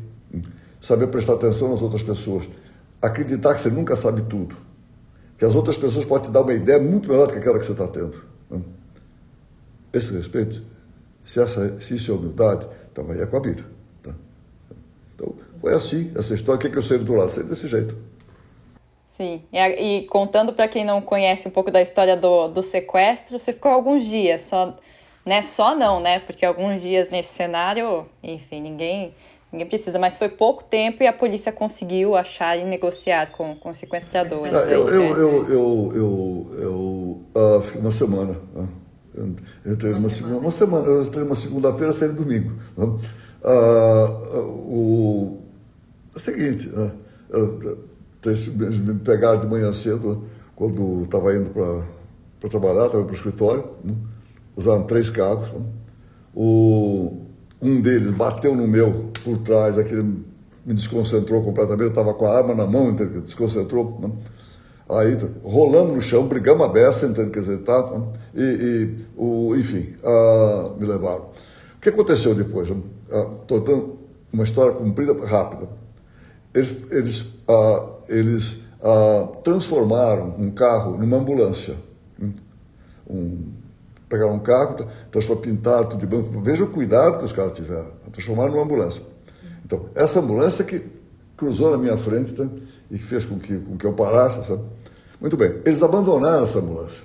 saber prestar atenção nas outras pessoas, acreditar que você nunca sabe tudo, que as outras pessoas podem te dar uma ideia muito melhor do que aquela que você está tendo. Esse respeito, se isso é humildade, então aí é com a Bíblia. Tá? Então, foi assim, essa história. O que eu sei do lado? Sei desse jeito. Sim, e contando para quem não conhece um pouco da história do sequestro, você ficou alguns dias, só não, né? Porque alguns dias nesse cenário, enfim, ninguém precisa, mas foi pouco tempo e a polícia conseguiu achar e negociar com os sequestradores. Eu fiquei uma semana. Eu entrei uma semana, eu entrei uma segunda-feira, saí no domingo. O seguinte, eles me pegaram de manhã cedo, quando estava indo para trabalhar, estava para o escritório, usaram 3 carros. Um deles bateu no meu por trás, aquele me desconcentrou completamente, eu estava com a arma na mão, então, desconcentrou. Aí rolamos no chão, brigamos a beça, entendeu? Quer dizer, tá? Enfim, me levaram. O que aconteceu depois? Estou dando uma história comprida, rápida. Eles transformaram um carro numa ambulância. Pegaram um carro, pintaram tudo de branco. Veja o cuidado que os caras tiveram. Transformaram numa ambulância. Então, essa ambulância que cruzou na minha frente, tá? E fez com que eu parasse, sabe? Muito bem. Eles abandonaram essa ambulância.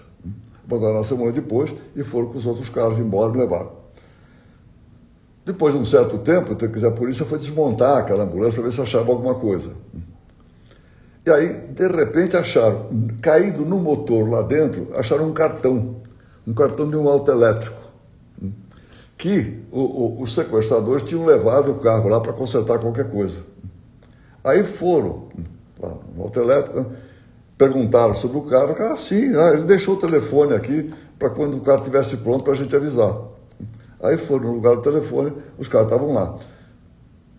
Abandonaram essa ambulância depois e foram com os outros carros embora e me levaram. Depois de um certo tempo, a polícia foi desmontar aquela ambulância para ver se achava alguma coisa. E aí, de repente, acharam, caído no motor lá dentro, acharam um cartão de um auto elétrico, que os sequestradores tinham levado o carro lá para consertar qualquer coisa. Aí foram lá no auto elétrico, perguntaram sobre o cara, sim, ele deixou o telefone aqui para quando o cara estivesse pronto para a gente avisar. Aí foram no lugar do telefone, os caras estavam lá.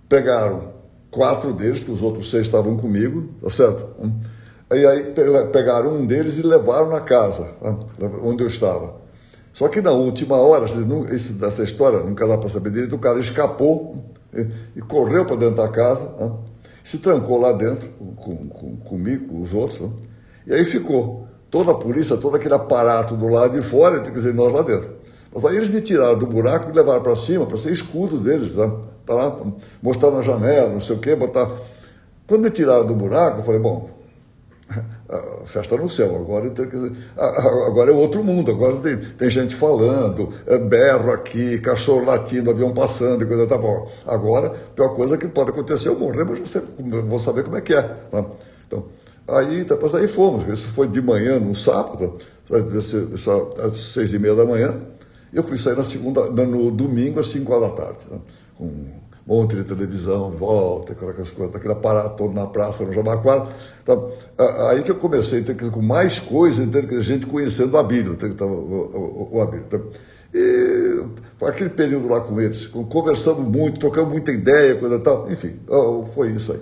Pegaram 4 deles, que os outros 6 estavam comigo, tá certo? Aí pegaram um deles e levaram na casa, onde eu estava. Só que na última hora, dessa história, nunca dá para saber direito, o cara escapou e correu para dentro da casa, se trancou lá dentro, comigo, com os outros, e aí ficou toda a polícia, todo aquele aparato do lado de fora, quer dizer, nós lá dentro. Mas aí eles me tiraram do buraco e me levaram para cima, para ser escudo deles, tá lá, mostrar na janela, não sei o quê, botar... Quando me tiraram do buraco, eu falei, bom, a festa no céu, agora é outro mundo, agora tem gente falando, berro aqui, cachorro latindo, avião passando, e coisa, tá bom. Agora, a pior coisa que pode acontecer, eu morrer, mas eu vou saber como é que é. Tá? Então, aí fomos, isso foi de manhã, num sábado, às 6h30 da manhã. Eu fui sair no domingo às 5 horas da tarde, com um monte de televisão, volta, aquele aparato todo na praça, no Jabaquara. Então, aí que eu comecei com mais coisa, gente conhecendo o Abílio, o Abílio. Então, e foi aquele período lá com eles, conversamos muito, trocamos muita ideia, coisa e tal, enfim, foi isso aí.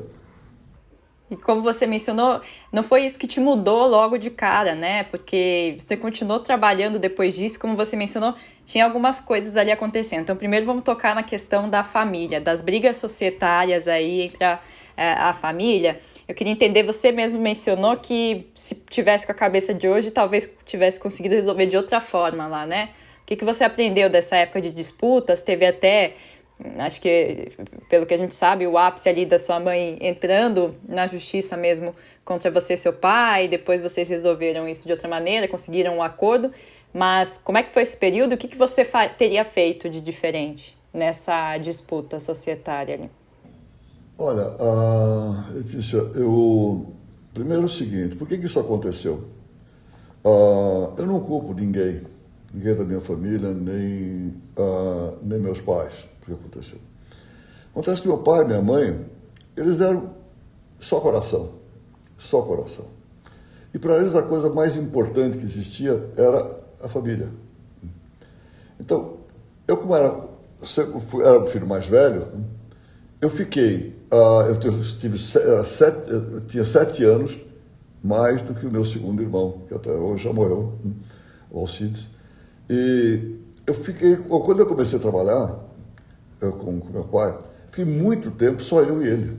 E como você mencionou, não foi isso que te mudou logo de cara, né? Porque você continuou trabalhando depois disso, como você mencionou, tinha algumas coisas ali acontecendo. Então, primeiro vamos tocar na questão da família, das brigas societárias aí entre a família. Eu queria entender, você mesmo mencionou que se tivesse com a cabeça de hoje, talvez tivesse conseguido resolver de outra forma lá, né? O que você aprendeu dessa época de disputas? Teve até... Acho que, pelo que a gente sabe, o ápice ali da sua mãe entrando na justiça mesmo contra você e seu pai, depois vocês resolveram isso de outra maneira, conseguiram um acordo, mas como é que foi esse período? O que você teria feito de diferente nessa disputa societária ali? Olha, Letícia, primeiro é o seguinte, por que isso aconteceu? Eu não culpo ninguém da minha família, nem meus pais. O que aconteceu? Acontece que meu pai e minha mãe, eles eram só coração. E para eles a coisa mais importante que existia era a família. Então, eu como era o filho mais velho, eu fiquei, eu tinha 7 anos mais do que o meu segundo irmão, que até hoje já morreu, o Alcides. E quando eu comecei a trabalhar com meu pai, fiquei muito tempo só eu e ele.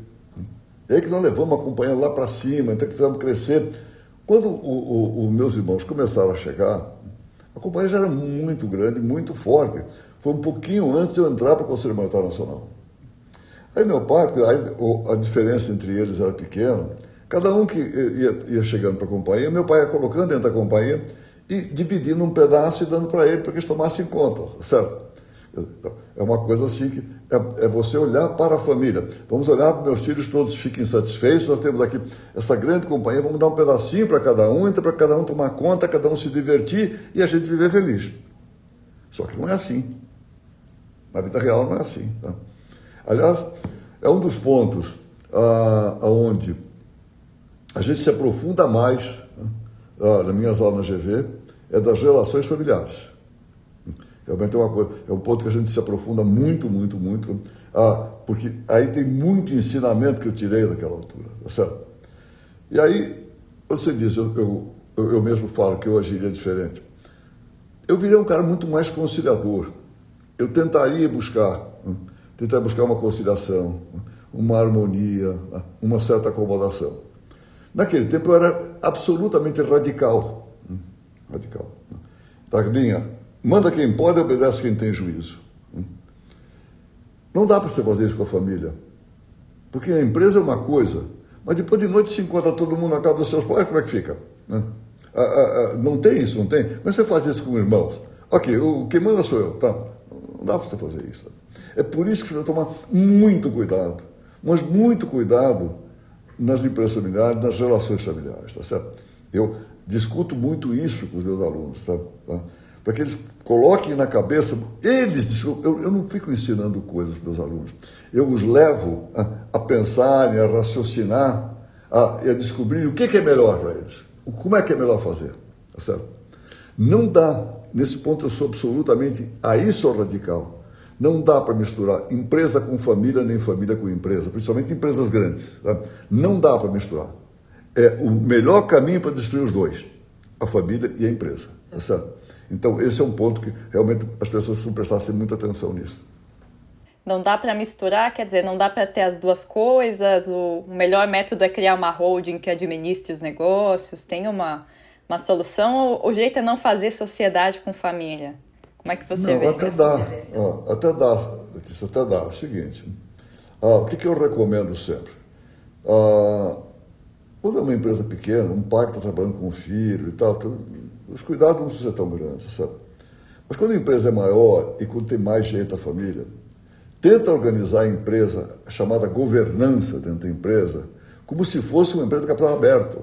E aí que nós levamos a companhia lá para cima, então que fizemos crescer. Quando os meus irmãos começaram a chegar, a companhia já era muito grande, muito forte. Foi um pouquinho antes de eu entrar para o Conselho Monetário Nacional. Aí meu pai, a diferença entre eles era pequena, cada um que ia chegando para a companhia, meu pai ia colocando dentro da companhia e dividindo um pedaço e dando para ele, para que eles tomassem conta, certo? É uma coisa assim que é você olhar para a família. Vamos olhar para meus filhos, todos fiquem satisfeitos. Nós temos aqui essa grande companhia, vamos dar um pedacinho para cada um, então para cada um tomar conta, cada um se divertir e a gente viver feliz. Só que não é assim. Na vida real não é assim. Tá? Aliás, é um dos pontos onde a gente se aprofunda mais, nas minhas aulas na GV, é das relações familiares. Realmente é um ponto que a gente se aprofunda muito, muito, muito, porque aí tem muito ensinamento que eu tirei daquela altura, tá certo? E aí, você diz, eu mesmo falo que eu agiria diferente. Eu virei um cara muito mais conciliador. Eu tentaria buscar uma conciliação, uma harmonia, uma certa acomodação. Naquele tempo eu era absolutamente radical. Radical. Taglinha, manda quem pode, obedece quem tem juízo. Não dá para você fazer isso com a família. Porque a empresa é uma coisa, mas depois de noite se encontra todo mundo na casa dos seus pais, como é que fica? Não tem isso, não tem? Mas você faz isso com irmãos. Ok, quem manda sou eu, tá? Não dá para você fazer isso. É por isso que você vai tomar muito cuidado, mas muito cuidado nas empresas familiares, nas relações familiares, tá certo? Eu discuto muito isso com os meus alunos, tá? Para que eles coloquem na cabeça, eu não fico ensinando coisas para os meus alunos, eu os levo a pensarem, a raciocinar, e a descobrir o que é melhor para eles, como é que é melhor fazer, tá certo? Não dá, nesse ponto eu sou absolutamente, aí sou radical, não dá para misturar empresa com família, nem família com empresa, principalmente empresas grandes, tá? Não dá para misturar. É o melhor caminho para destruir os dois, a família e a empresa, tá certo? Então, esse é um ponto que realmente as pessoas precisam prestar muita atenção nisso. Não dá para misturar, quer dizer, não dá para ter as duas coisas, o melhor método é criar uma holding que administre os negócios, tem uma solução, ou o jeito é não fazer sociedade com família? Como é que você vê isso? Até dá, Letícia, até dá. É o seguinte, o que eu recomendo sempre? Quando é uma empresa pequena, um pai que está trabalhando com um filho e tal, os cuidados não precisam ser tão grandes, sabe? Mas quando a empresa é maior e quando tem mais gente da família, tenta organizar a empresa, a chamada governança dentro da empresa, como se fosse uma empresa de capital aberto.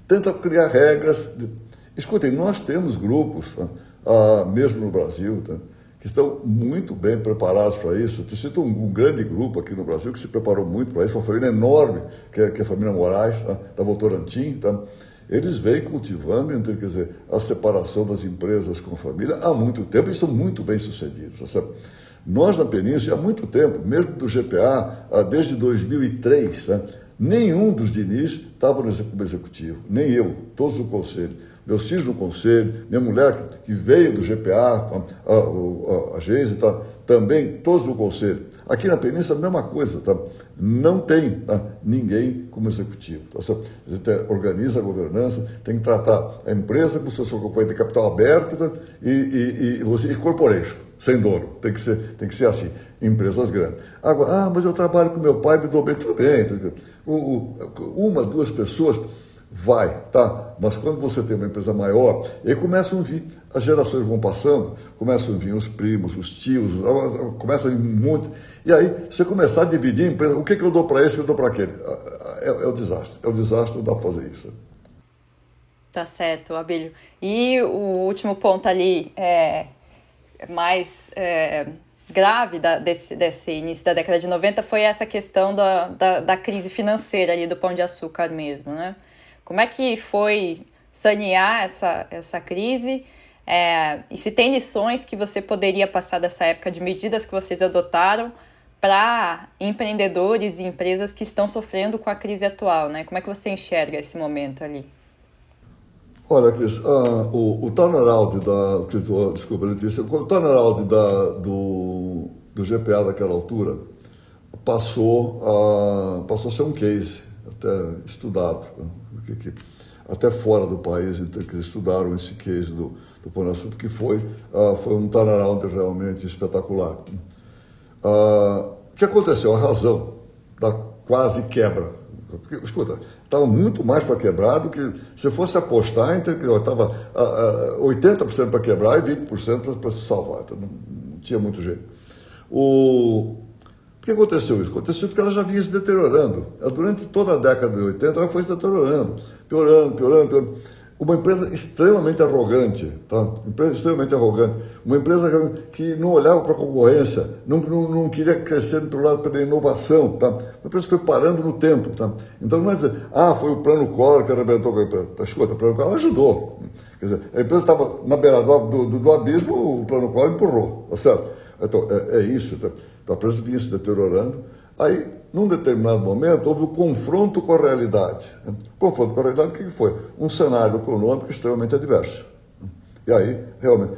Tenta criar regras. Escutem, nós temos grupos, mesmo no Brasil, tá, que estão muito bem preparados para isso. Eu cito um grande grupo aqui no Brasil que se preparou muito para isso, uma família enorme, que é a família Moraes, da Votorantim, tá? Eles vêm cultivando, então, quer dizer, a separação das empresas com a família há muito tempo e são muito bem sucedidos. Sabe? Nós, na Península, há muito tempo, mesmo do GPA, desde 2003, tá? Nenhum dos Diniz estava no executivo, nem eu, todos no conselho. Meus filhos no conselho, minha mulher que veio do GPA, a Geise, tá? Também todos no conselho. Aqui na Península, a mesma coisa, tá? Não tem ninguém como executivo. Tá? A gente organiza a governança, tem que tratar a empresa como se fosse uma companhia de capital aberto, tá? e corporation, sem dono. Tem que ser assim, empresas grandes. Agora, mas eu trabalho com meu pai, me dou bem, tudo bem. Uma, duas pessoas vai, tá? Mas quando você tem uma empresa maior, aí começam a vir, as gerações vão passando, começam a vir os primos, os tios, começa a vir um monte. E aí, você começar a dividir a empresa, o que eu dou para esse, o que eu dou para aquele? É o desastre. É o desastre, não dá para fazer isso. Tá certo, Abílio. E o último ponto ali mais grave desse início da década de 90 foi essa questão da crise financeira ali do Pão de Açúcar mesmo, né? Como é que foi sanear essa crise? E se tem lições que você poderia passar dessa época de medidas que vocês adotaram para empreendedores e empresas que estão sofrendo com a crise atual, né? Como é que você enxerga esse momento ali? Olha, Cris, o turnaround desculpa, Letícia, o turnaround do GPA daquela altura passou a ser um case até estudado, né? Até fora do país, então, que estudaram esse case do Pão de Açúcar, que foi um turnaround realmente espetacular. O que aconteceu? A razão da quase quebra. Porque, escuta, estava muito mais para quebrar do que se fosse apostar, estava 80% para quebrar e 20% para se salvar. Então, não tinha muito jeito. Por que aconteceu isso? Aconteceu porque ela já vinha se deteriorando. Durante toda a década de 80, ela foi se deteriorando, piorando. Uma empresa extremamente arrogante, tá? Uma empresa que não olhava para a concorrência, não queria crescer pelo lado da inovação, tá? Uma empresa que foi parando no tempo, tá? Então não é dizer, foi o Plano Collor que arrebentou com a empresa. Escuta, o Plano Collor ajudou. Quer dizer, a empresa estava na beira do abismo, o Plano Collor empurrou, tá certo? Então, é isso, tá? Então a empresa vinha se deteriorando. Aí, num determinado momento, houve o confronto com a realidade. O confronto com a realidade, o que foi? Um cenário econômico extremamente adverso. E aí, realmente,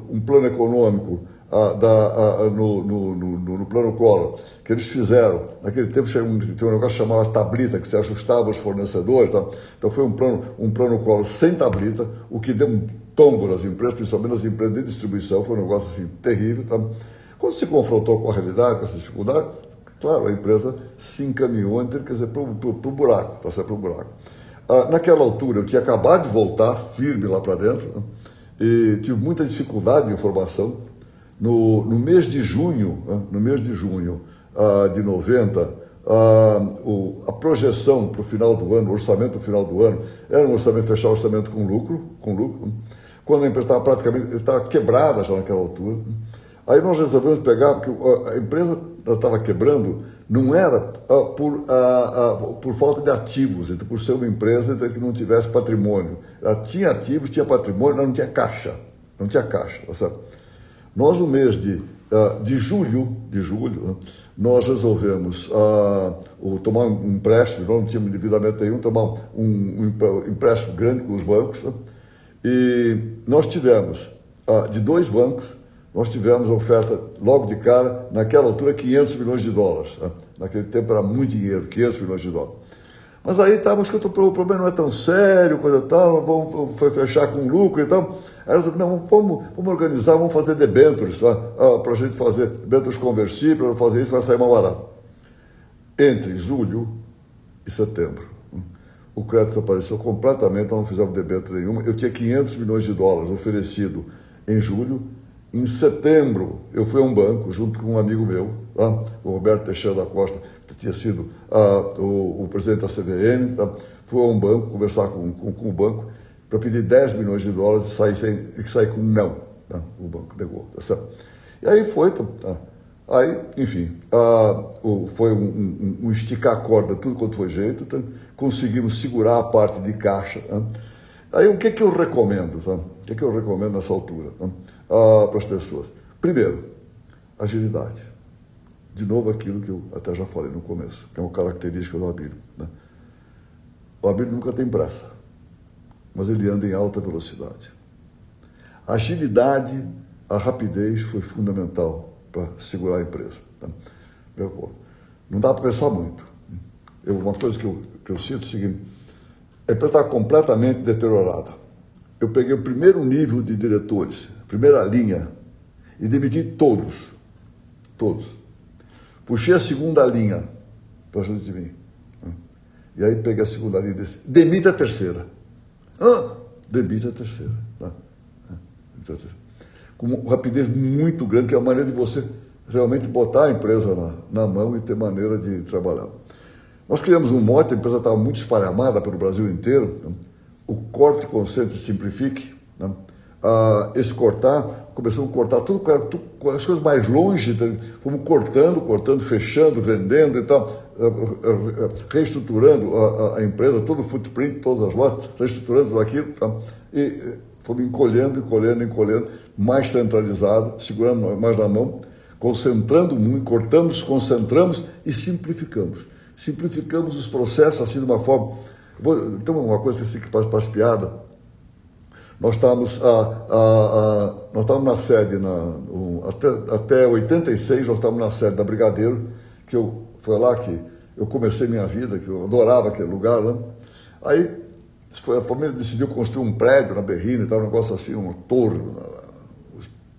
um plano econômico no plano Collor, que eles fizeram, naquele tempo tinha um negócio chamado tablita, que se ajustava aos fornecedores. Tá? Então foi um plano Collor sem tablita, o que deu um tombo nas empresas, principalmente nas empresas de distribuição, foi um negócio assim terrível. Tá? Quando se confrontou com a realidade, com essa dificuldade, claro, a empresa se encaminhou, quer dizer, para o buraco, tá certo? Para o buraco. Naquela altura, eu tinha acabado de voltar firme lá para dentro, né? E tive muita dificuldade de informação. No mês de junho, de 90, a projeção para o final do ano, o orçamento para o final do ano, era um orçamento, fechar o orçamento com lucro, quando a empresa estava quebrada já naquela altura. Aí nós resolvemos pegar, porque a empresa estava quebrando, não era por falta de ativos, então, por ser uma empresa então, que não tivesse patrimônio. Ela tinha ativos, tinha patrimônio, mas não tinha caixa. Tá certo? Nós, no mês de julho, nós resolvemos tomar um empréstimo, não tínhamos endividamento nenhum, tomar um empréstimo grande com os bancos, né? E nós tivemos, de 2 bancos, nós tivemos a oferta logo de cara, naquela altura, 500 milhões de dólares. Né? Naquele tempo era muito dinheiro, 500 milhões de dólares. Mas aí estávamos que o problema não é tão sério, coisa tal, vamos fechar com lucro e tal. Aí nós não, vamos organizar, vamos fazer debêntures, tá? Para a gente fazer debêntures conversíveis, para fazer isso vai sair mais barato. Entre julho e setembro, o crédito desapareceu completamente, nós não fizemos debênture nenhuma. Eu tinha 500 milhões de dólares oferecido em julho. Em setembro, eu fui a um banco, junto com um amigo meu, tá? O Roberto Teixeira da Costa, que tinha sido o presidente da CVM, tá? Fui a um banco, conversar com o banco, para pedir 10 milhões de dólares e sair com não. Tá? O banco negou, tá certo? E aí foi, tá? Aí, enfim, foi um esticar a corda, tudo quanto foi jeito, tá? Conseguimos segurar a parte de caixa. Tá? Aí o que eu recomendo, tá? O que eu recomendo nessa altura, tá? Para as pessoas? Primeiro, agilidade. De novo aquilo que eu até já falei no começo, que é uma característica do Abílio. Né? O Abílio nunca tem pressa, mas ele anda em alta velocidade. A agilidade, a rapidez foi fundamental para segurar a empresa. Tá? Não dá para pensar muito. Uma coisa que eu sinto é o seguinte, a empresa está completamente deteriorada. Eu peguei o primeiro nível de diretores, a primeira linha, e demiti todos. Puxei a segunda linha para junto de mim. E aí peguei a segunda linha e disse, demite a terceira. Demite a terceira. Tá? Com uma rapidez muito grande, que é a maneira de você realmente botar a empresa na mão e ter maneira de trabalhar. Nós criamos um mote, a empresa estava muito espalhamada pelo Brasil inteiro, né? O corte, concentre e simplifique. Né? Esse cortar, começamos a cortar tudo com as coisas mais longe, então, fomos cortando, fechando, vendendo e tal, reestruturando a empresa, todo o footprint, todas as lojas, reestruturando tudo aquilo, tá? E fomos encolhendo, mais centralizado, segurando mais na mão. concentrando muito, cortamos, concentramos e simplificamos. Simplificamos os processos assim de uma forma... Tem uma coisa assim que faz piada. Nós estávamos na sede, até 86, nós estávamos na sede da Brigadeiro, foi lá que eu comecei minha vida, que eu adorava aquele lugar, né? Aí a família decidiu construir um prédio na Berrina e tal, um negócio assim, uma torre.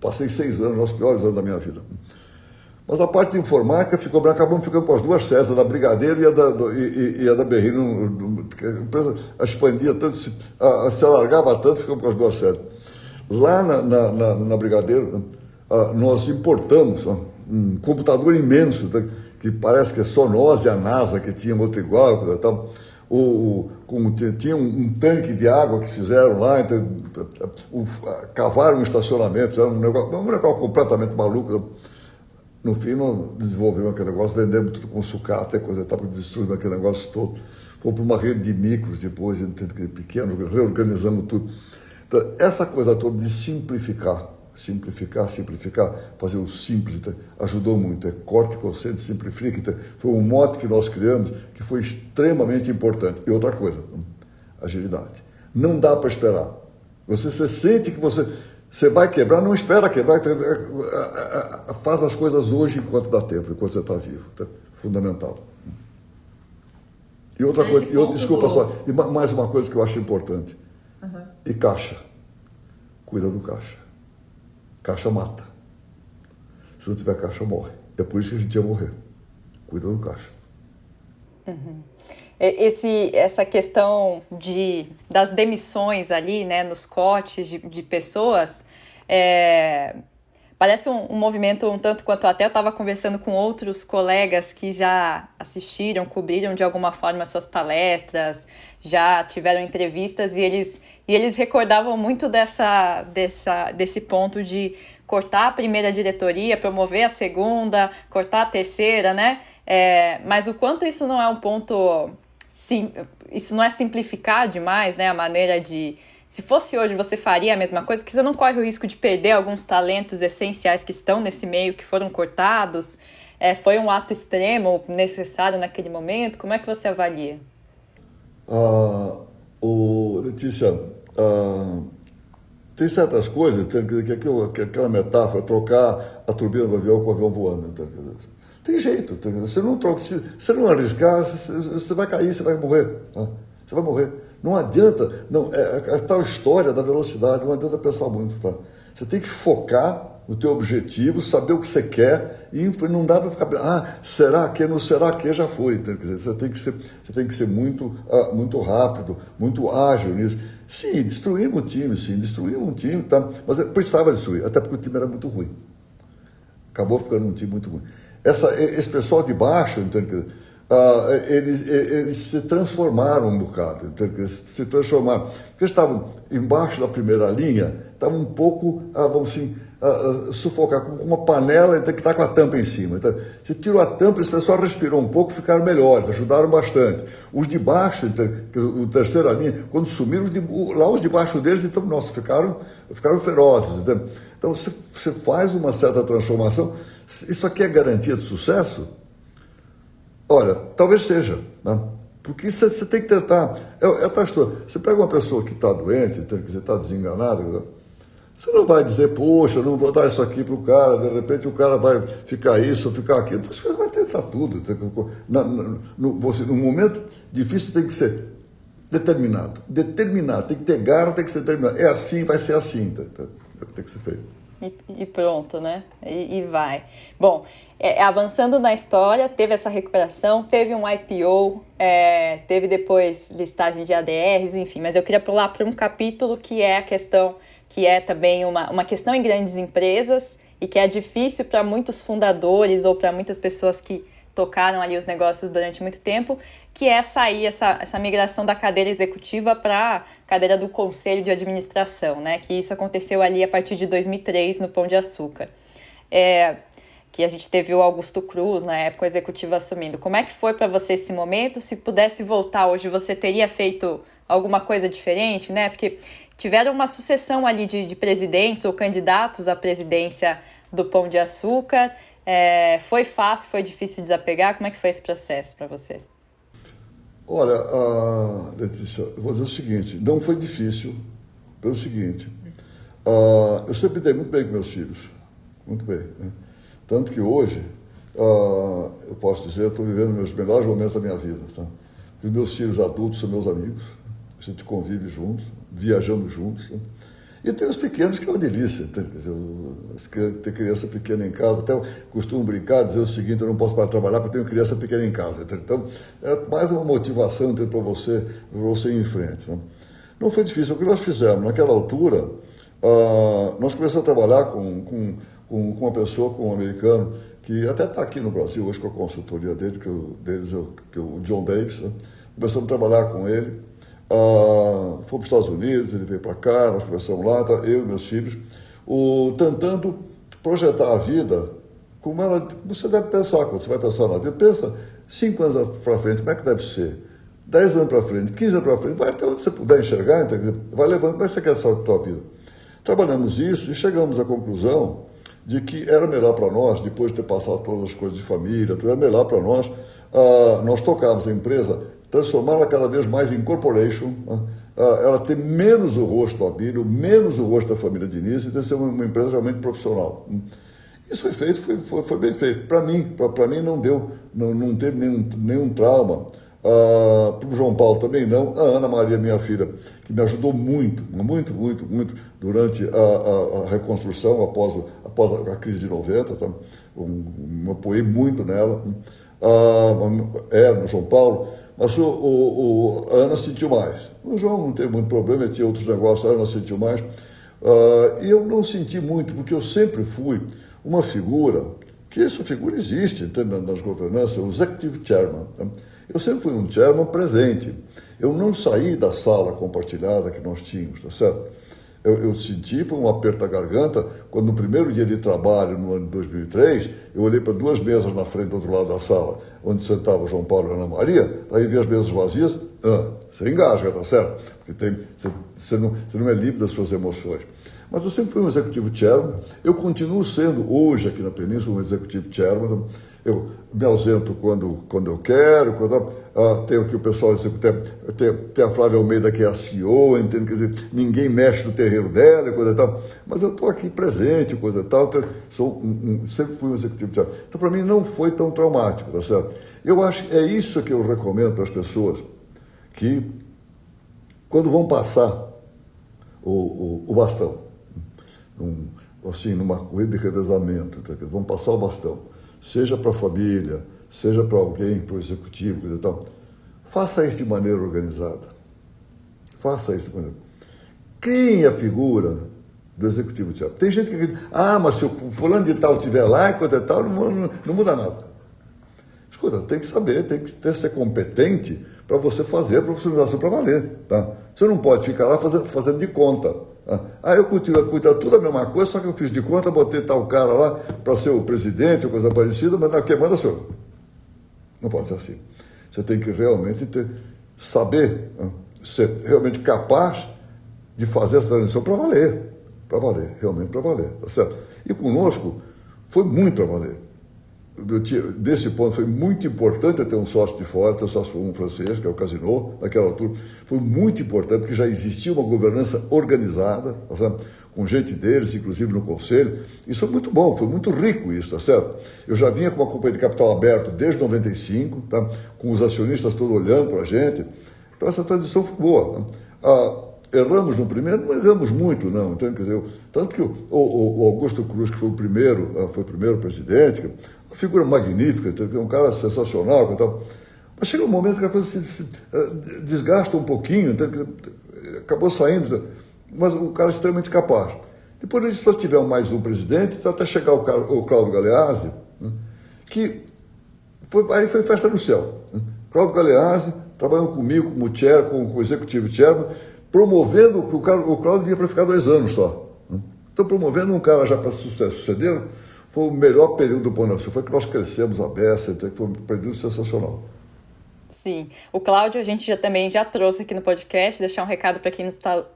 Passei 6 anos, os piores anos da minha vida. Mas a parte de informática acabamos ficando com as duas sedes, a da Brigadeiro e a da Berrina. A empresa expandia tanto, se alargava tanto, ficamos com as duas sedes. Lá na Brigadeiro, nós importamos um computador imenso, que parece que é só nós e a NASA que tinha outro igual, e tal. Tinha um tanque de água que fizeram lá, então, cavaram um estacionamento, fizeram um negócio completamente maluco. No fim, nós desenvolvemos aquele negócio, vendemos tudo com sucata, coisa e tal, destruímos aquele negócio todo. Fomos para uma rede de micros depois, pequeno, reorganizamos tudo. Então, essa coisa toda de simplificar, fazer o simples, ajudou muito. Corte, conceito, simplifica. Então, foi um mote que nós criamos que foi extremamente importante. E outra coisa, agilidade. Não dá para esperar. Você sente que você vai quebrar, não espera quebrar, faz as coisas hoje enquanto dá tempo, enquanto você está vivo. Tá? Fundamental. E outra coisa, desculpa só, e mais uma coisa que eu acho importante. Uhum. E caixa. Cuida do caixa. Caixa mata. Se não tiver caixa, morre. É por isso que a gente ia morrer. Cuida do caixa. Uhum. Essa questão das demissões ali, né, nos cortes de pessoas, parece um movimento um tanto quanto até eu estava conversando com outros colegas que já assistiram, cobriram de alguma forma suas palestras, já tiveram entrevistas e eles recordavam muito desse ponto de cortar a primeira diretoria, promover a segunda, cortar a terceira, né? Mas o quanto isso não é um ponto... isso não é simplificar demais, né? A maneira de... Se fosse hoje, você faria a mesma coisa, porque você não corre o risco de perder alguns talentos essenciais que estão nesse meio, que foram cortados. Foi um ato extremo, necessário naquele momento. Como é que você avalia? Letícia, tem certas coisas, que aquela metáfora, trocar a turbina do avião com o avião voando. Então, tem jeito, você não troca, se você não arriscar, você vai cair, você vai morrer. Tá? Você vai morrer. Não adianta, a tal história da velocidade, não adianta pensar muito. Tá? Você tem que focar no teu objetivo, saber o que você quer, e não dá para ficar, será que, não será que, já foi. Então, quer dizer, você tem que ser muito rápido, muito ágil nisso. Sim, destruímos um time, tá? Mas precisava destruir, até porque o time era muito ruim. Acabou ficando um time muito ruim. Esse pessoal de baixo, entende? Eles se transformaram um bocado, entende? Se transformaram. Porque eles estavam embaixo da primeira linha, estavam um pouco, vamos assim, sufocar, com uma panela que está com a tampa em cima. Então, você tirou a tampa, esse pessoal respirou um pouco, ficaram melhores, ajudaram bastante. Os de baixo, o terceira linha, quando sumiram, lá os de baixo deles, então, nossa, ficaram ferozes. Então, você faz uma certa transformação. Isso aqui é garantia de sucesso? Olha, talvez seja, né? Porque você tem que tentar. Você pega uma pessoa que está doente, que está desenganada, você não vai dizer, poxa, não vou dar isso aqui para o cara, de repente o cara vai ficar isso ou ficar aquilo. Você vai tentar tudo. No momento difícil tem que ser determinado, tem que ter garra, tem que ser determinado. É assim, vai ser assim, tem que ser feito. E pronto, né? E vai. Bom, avançando na história, teve essa recuperação, teve um IPO, teve depois listagem de ADRs, enfim, mas eu queria pular para um capítulo que é a questão, que é também uma questão em grandes empresas e que é difícil para muitos fundadores ou para muitas pessoas que tocaram ali os negócios durante muito tempo, que é sair essa migração da cadeira executiva para a cadeira do conselho de administração, né? Que isso aconteceu ali a partir de 2003 no Pão de Açúcar. Que a gente teve o Augusto Cruz, na época, o executivo assumindo. Como é que foi para você esse momento? Se pudesse voltar hoje, você teria feito alguma coisa diferente, né? Porque tiveram uma sucessão ali de presidentes ou candidatos à presidência do Pão de Açúcar. Foi fácil, foi difícil desapegar? Como é que foi esse processo para você? Olha, Letícia, eu vou dizer o seguinte, não foi difícil, pelo seguinte, eu sempre dei muito bem com meus filhos, muito bem, né? Tanto que hoje, eu posso dizer, eu estou vivendo meus melhores momentos da minha vida, tá? Porque os meus filhos adultos são meus amigos, a gente convive juntos, viajamos juntos, né? E tem os pequenos que é uma delícia, quer dizer, ter criança pequena em casa, até eu costumo brincar, dizer o seguinte, eu não posso parar de trabalhar porque eu tenho criança pequena em casa. Então, é mais uma motivação para você ir em frente. Né? Não foi difícil, o que nós fizemos naquela altura, nós começamos a trabalhar com uma pessoa, com um americano, que até está aqui no Brasil hoje com a consultoria dele, que é o John Davis, né? Começamos a trabalhar com ele. Fomos para os Estados Unidos, ele veio para cá, nós conversamos lá, eu e meus filhos, tentando projetar a vida como ela. Você deve pensar, quando você vai pensar na vida, pensa 5 anos para frente, como é que deve ser? 10 anos para frente, 15 anos para frente, vai até onde você puder enxergar, vai levando, como é que você quer a tua vida? Trabalhamos isso e chegamos à conclusão de que era melhor para nós, depois de ter passado todas as coisas de família, tudo era melhor para nós, nós tocarmos a empresa, transformá-la cada vez mais em corporation, ela ter menos o rosto do Abílio, menos o rosto da família Diniz e ter ser uma empresa realmente profissional. Isso foi feito, foi bem feito. Para mim não teve nenhum trauma. Para o João Paulo também não. A Ana Maria, minha filha, que me ajudou muito durante a reconstrução após a crise de 90, tá? Me apoiei muito nela. No João Paulo. Mas a Ana sentiu mais. O João não teve muito problema, ele tinha outros negócios, a Ana sentiu mais. E eu não senti muito, porque eu sempre fui uma figura, que essa figura existe nas governanças, o Executive Chairman. Né? Eu sempre fui um chairman presente. Eu não saí da sala compartilhada que nós tínhamos, tá certo? Eu senti, foi um aperto da garganta, quando no primeiro dia de trabalho, no ano de 2003, eu olhei para 2 mesas na frente do outro lado da sala, onde sentava o João Paulo e a Ana Maria, aí vi as mesas vazias, você engasga, tá certo? Porque você não é livre das suas emoções. Mas eu sempre fui um executivo chairman, eu continuo sendo hoje aqui na Península um executivo chairman, eu me ausento quando eu quero, tenho aqui o pessoal, tem a Flávia Almeida que é a CEO, entende? Quer dizer, ninguém mexe no terreiro dela, coisa e tal, mas eu estou aqui presente, coisa e tal, sempre fui um executivo chairman. Então, para mim, não foi tão traumático, tá certo? Eu acho que é isso que eu recomendo para as pessoas, que quando vão passar o bastão, assim, numa corrida de revezamento, tá? Vão passar o bastão, seja para a família, seja para alguém, para o executivo, coisa e tal, faça isso de maneira organizada. Faça isso de maneira. Criem a figura do executivo. Tem gente que acredita, mas se o fulano de tal estiver lá, coisa e tal, não muda nada. Escuta, tem que saber, tem que ser competente para você fazer a profissionalização para valer. Tá? Você não pode ficar lá fazendo de conta. Eu continuo tudo a mesma coisa, só que eu fiz de conta, botei tal cara lá para ser o presidente ou coisa parecida, mas quem manda sou eu. Não pode ser assim. Você tem que realmente saber, ser realmente capaz de fazer essa transição para valer, realmente para valer, tá certo? E conosco foi muito para valer. Desse ponto foi muito importante eu ter um sócio de fora, ter um sócio francês, que é o Casino, naquela altura. Foi muito importante, porque já existia uma governança organizada, tá certo? Com gente deles, inclusive no conselho. Isso foi muito bom, foi muito rico isso, tá certo? Eu já vinha com uma companhia de capital aberto desde 95, tá? Com os acionistas todos olhando para a gente. Então essa transição foi boa. Erramos no primeiro, não erramos muito, não. Então, quer dizer, tanto que o Augusto Cruz, que foi o primeiro presidente, uma figura magnífica, um cara sensacional, mas chega um momento que a coisa se desgasta um pouquinho, então, acabou saindo, mas um cara extremamente capaz. Depois, se só tiver mais um presidente, até chegar o Cláudio Galeazzi, né, que aí foi festa no céu. Né? Cláudio Galeazzi, trabalhando comigo como com o executivo chairman, promovendo que o Cláudio vinha para ficar 2 anos só. Né? Então, promovendo um cara já para suceder, foi o melhor período do Pão de Açúcar. Foi que nós crescemos a beça, foi um período sensacional. Sim. O Cláudio, a gente também já trouxe aqui no podcast, deixar um recado para quem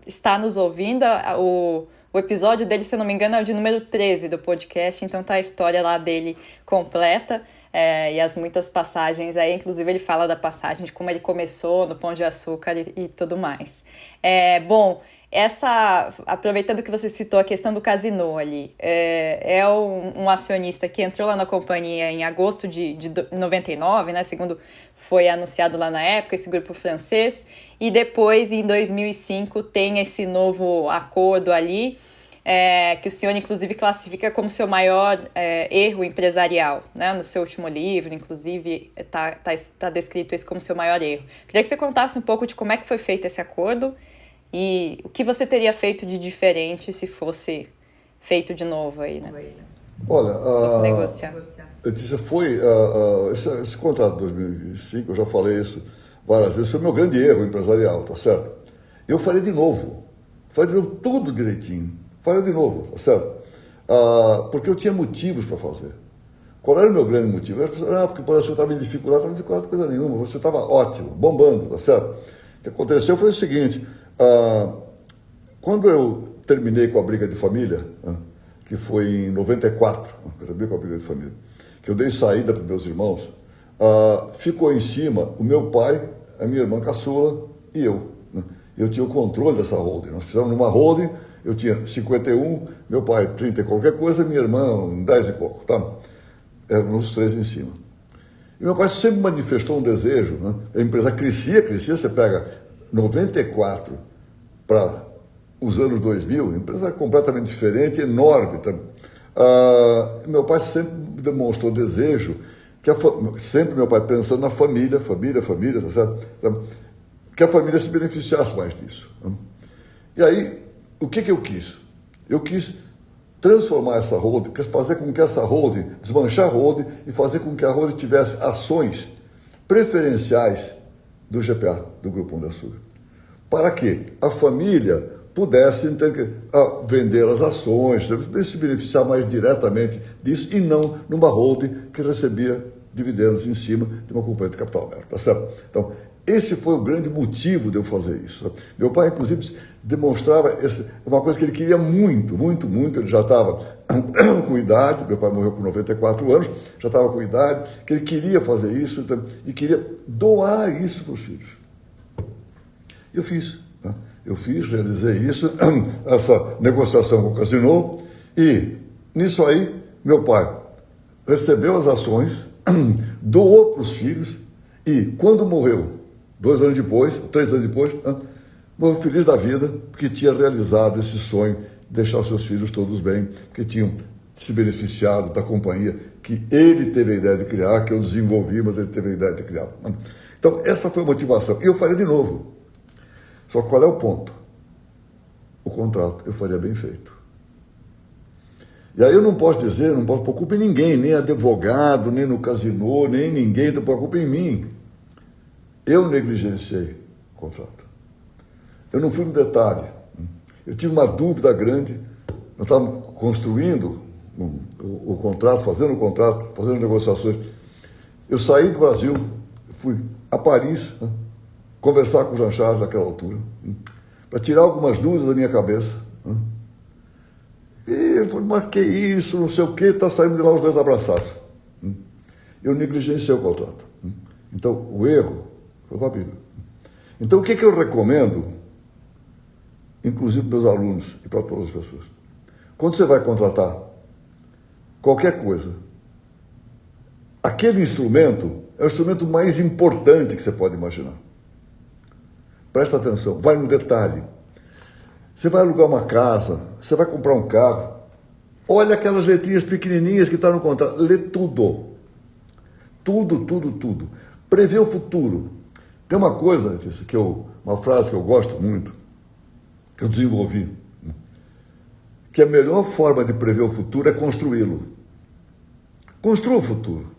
está nos ouvindo. O O episódio dele, se eu não me engano, é o de número 13 do podcast, então tá a história lá dele completa. E as muitas passagens aí, inclusive ele fala da passagem de como ele começou no Pão de Açúcar e tudo mais. Bom, aproveitando que você citou a questão do Casino ali, um acionista que entrou lá na companhia em agosto de 99, né, segundo foi anunciado lá na época, esse grupo francês, e depois em 2005 tem esse novo acordo ali, que o senhor inclusive classifica como seu maior erro empresarial, né? No seu último livro, inclusive, tá descrito isso como seu maior erro. Queria que você contasse um pouco de como é que foi feito esse acordo e o que você teria feito de diferente se fosse feito de novo aí, né? Olha, fosse negociar. Letícia, esse contrato de 2005, eu já falei isso várias vezes, foi o meu grande erro empresarial, tá certo? Eu faria de novo tudo direitinho. Faria de novo, tá certo? Porque eu tinha motivos para fazer. Qual era o meu grande motivo? Porque você estava em dificuldade, não estava em dificuldade coisa nenhuma, você estava ótimo, bombando, tá certo? O que aconteceu foi o seguinte, quando eu terminei com a briga de família, que foi em 94, eu terminei com a briga de família, que eu dei saída para meus irmãos, ficou em cima o meu pai, a minha irmã caçula e eu. Né? Eu tinha o controle dessa holding. Nós fizemos numa holding. Eu tinha 51, meu pai 30 e qualquer coisa, minha irmã 10 e pouco, tá? Éramos os três em cima. E meu pai sempre manifestou um desejo, né? A empresa crescia, você pega 94 para os anos 2000, a empresa é completamente diferente, enorme, tá? Meu pai sempre demonstrou desejo, sempre meu pai pensando na família, tá certo? Que a família se beneficiasse mais disso. Né? E aí, o que eu quis? Eu quis transformar essa holding, fazer com que essa holding, desmanchar a holding e fazer com que a holding tivesse ações preferenciais do GPA, do Grupo Pão de Açúcar. Para que a família pudesse vender as ações, se beneficiar mais diretamente disso e não numa holding que recebia dividendos em cima de uma companhia de capital aberto, tá certo? Então, esse foi o grande motivo de eu fazer isso. Sabe? Meu pai, inclusive, demonstrava uma coisa que ele queria muito, ele já estava com idade, meu pai morreu com 94 anos, já estava com idade, que ele queria fazer isso e queria doar isso para os filhos. Eu fiz, né? Realizei isso, essa negociação com o Casino, e nisso aí, meu pai recebeu as ações, doou para os filhos, e quando morreu, 3 anos depois, morreu feliz da vida, porque tinha realizado esse sonho de deixar seus filhos todos bem, porque tinham se beneficiado da companhia que ele teve a ideia de criar, que eu desenvolvi, mas ele teve a ideia de criar. Então, essa foi a motivação. E eu faria de novo. Só que qual é o ponto? O contrato eu faria bem feito. E aí eu não posso pôr culpa em ninguém, nem advogado, nem no Casino, nem ninguém, então pôr culpa em mim. Eu negligenciei o contrato. Eu não fui no detalhe. Eu tive uma dúvida grande. Nós estávamos construindo o contrato, fazendo negociações. Eu saí do Brasil, fui a Paris, conversar com o Jean Charles naquela altura, para tirar algumas dúvidas da minha cabeça. E ele falou, mas que isso, não sei o quê, está saindo de lá os dois abraçados. Eu negligenciei o contrato. Então, o erro foi da vida. Então, o que eu recomendo, inclusive para meus alunos e para todas as pessoas? Quando você vai contratar qualquer coisa, aquele instrumento é o instrumento mais importante que você pode imaginar. Presta atenção, vai no detalhe. Você vai alugar uma casa, você vai comprar um carro, olha aquelas letrinhas pequenininhas que estão no contrato, lê tudo. Tudo. Prevê o futuro. Tem uma coisa, uma frase que eu gosto muito, que eu desenvolvi, que a melhor forma de prever o futuro é construí-lo. Construa o futuro.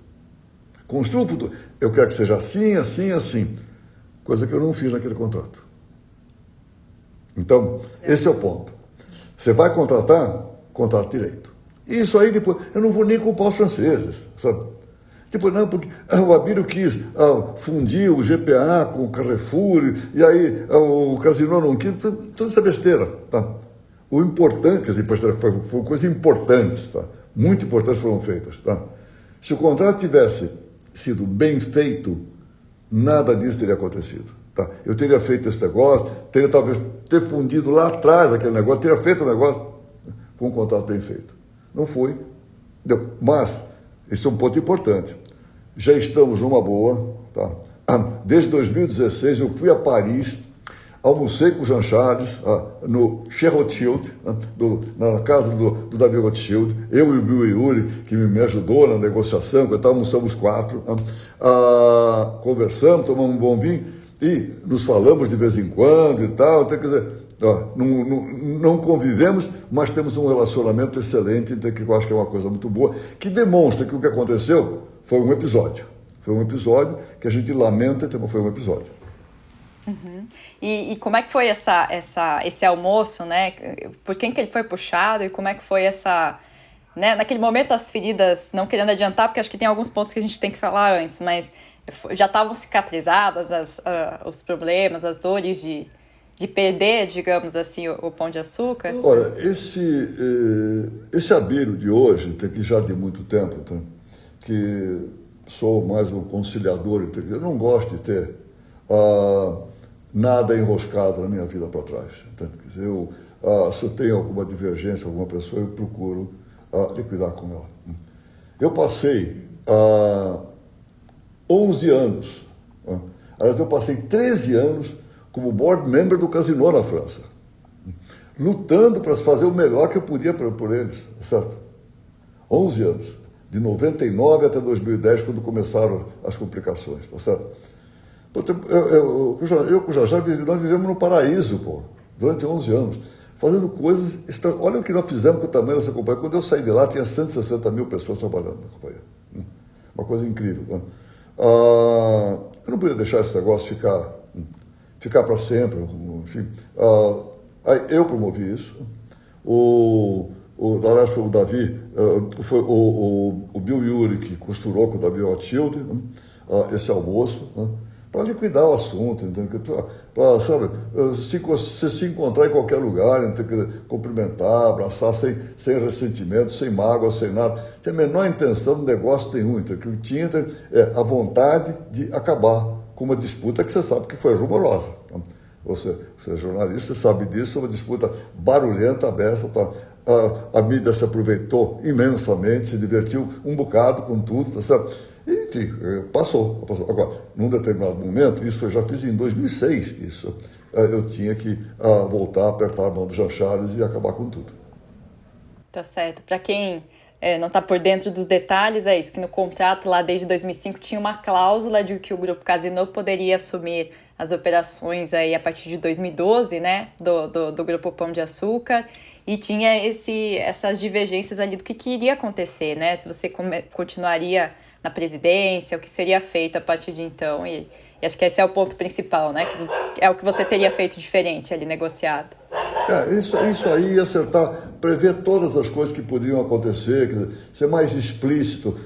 Eu quero que seja assim, assim, assim. Coisa que eu não fiz naquele contrato. Então, esse é o ponto. Você vai contratar, contrato direito. Isso aí depois, eu não vou nem culpar os franceses, sabe? Não, porque o Abílio quis fundir o GPA com o Carrefour, e aí o Casino não quis, tudo isso é besteira, tá? o importante, quer dizer, foram coisas importantes, tá? Muito importantes foram feitas. Tá? Se o contrato tivesse sido bem feito, nada disso teria acontecido. Tá? Eu teria feito esse negócio, teria talvez ter fundido lá atrás aquele negócio, teria feito o negócio com um contrato bem feito. Não foi. Mas, esse é um ponto importante. Já estamos numa boa. Tá? Desde 2016 eu fui a Paris, almocei com o Jean Charles no Chez Rothschild, na casa do Davi Rothschild, eu e o Bill Yuri, que me ajudou na negociação, almoçamos 4, conversamos, tomamos um bom vinho e nos falamos de vez em quando e tal, quer dizer, não convivemos, mas temos um relacionamento excelente, que eu acho que é uma coisa muito boa, que demonstra que o que aconteceu foi um episódio. Foi um episódio que a gente lamenta, mas foi um episódio. Uhum. E como é que foi esse almoço, né? Por quem que ele foi puxado e como é que foi essa... Né? Naquele momento as feridas, não querendo adiantar, porque acho que tem alguns pontos que a gente tem que falar antes, mas já estavam cicatrizadas os problemas, as dores de perder, digamos assim, o Pão de Açúcar? Olha, esse Abílio de hoje, que já de muito tempo, tá? Que sou mais um conciliador, eu não gosto de ter nada enroscado na minha vida para trás. Tá? Quer dizer, se eu tenho alguma divergência com alguma pessoa, eu procuro liquidar com ela. Eu passei 11 anos, aliás, eu passei 13 anos como board member do Casino na França, lutando para fazer o melhor que eu podia por eles, certo? 11 anos, de 99 até 2010, quando começaram as complicações, tá certo? Eu com o Jajá, nós vivemos no paraíso, pô, durante 11 anos, fazendo coisas... Olha o que nós fizemos com o tamanho dessa companhia. Quando eu saí de lá, tinha 160 mil pessoas trabalhando na companhia. Uma coisa incrível. Né? Eu não podia deixar esse negócio ficar para sempre. Enfim, eu promovi isso. Aliás, foi o Davi, foi o Bill Yuri que costurou com o Davi Rothschild esse almoço, né? Para liquidar o assunto, para se encontrar em qualquer lugar, cumprimentar, abraçar sem ressentimento, sem mágoa, sem nada. Tinha a menor intenção do negócio nenhum. O que tinha a vontade de acabar com uma disputa que você sabe que foi rumorosa. Você é jornalista, você sabe disso, uma disputa barulhenta, aberta. A mídia se aproveitou imensamente, se divertiu um bocado com tudo, tá certo? E, enfim, passou. Agora, num determinado momento, isso eu já fiz em 2006, isso, eu tinha que voltar a apertar a mão do Jean Charles e acabar com tudo. Tá certo. Para quem não está por dentro dos detalhes, é isso, que no contrato lá desde 2005 tinha uma cláusula de que o Grupo Casino poderia assumir as operações aí a partir de 2012, né, do Grupo Pão de Açúcar, e tinha essas divergências ali do que iria acontecer, né, se você continuaria na presidência, o que seria feito a partir de então, e acho que esse é o ponto principal, né, que é o que você teria feito diferente ali, negociado. Isso aí, acertar, prever todas as coisas que poderiam acontecer, quer dizer, ser mais explícito,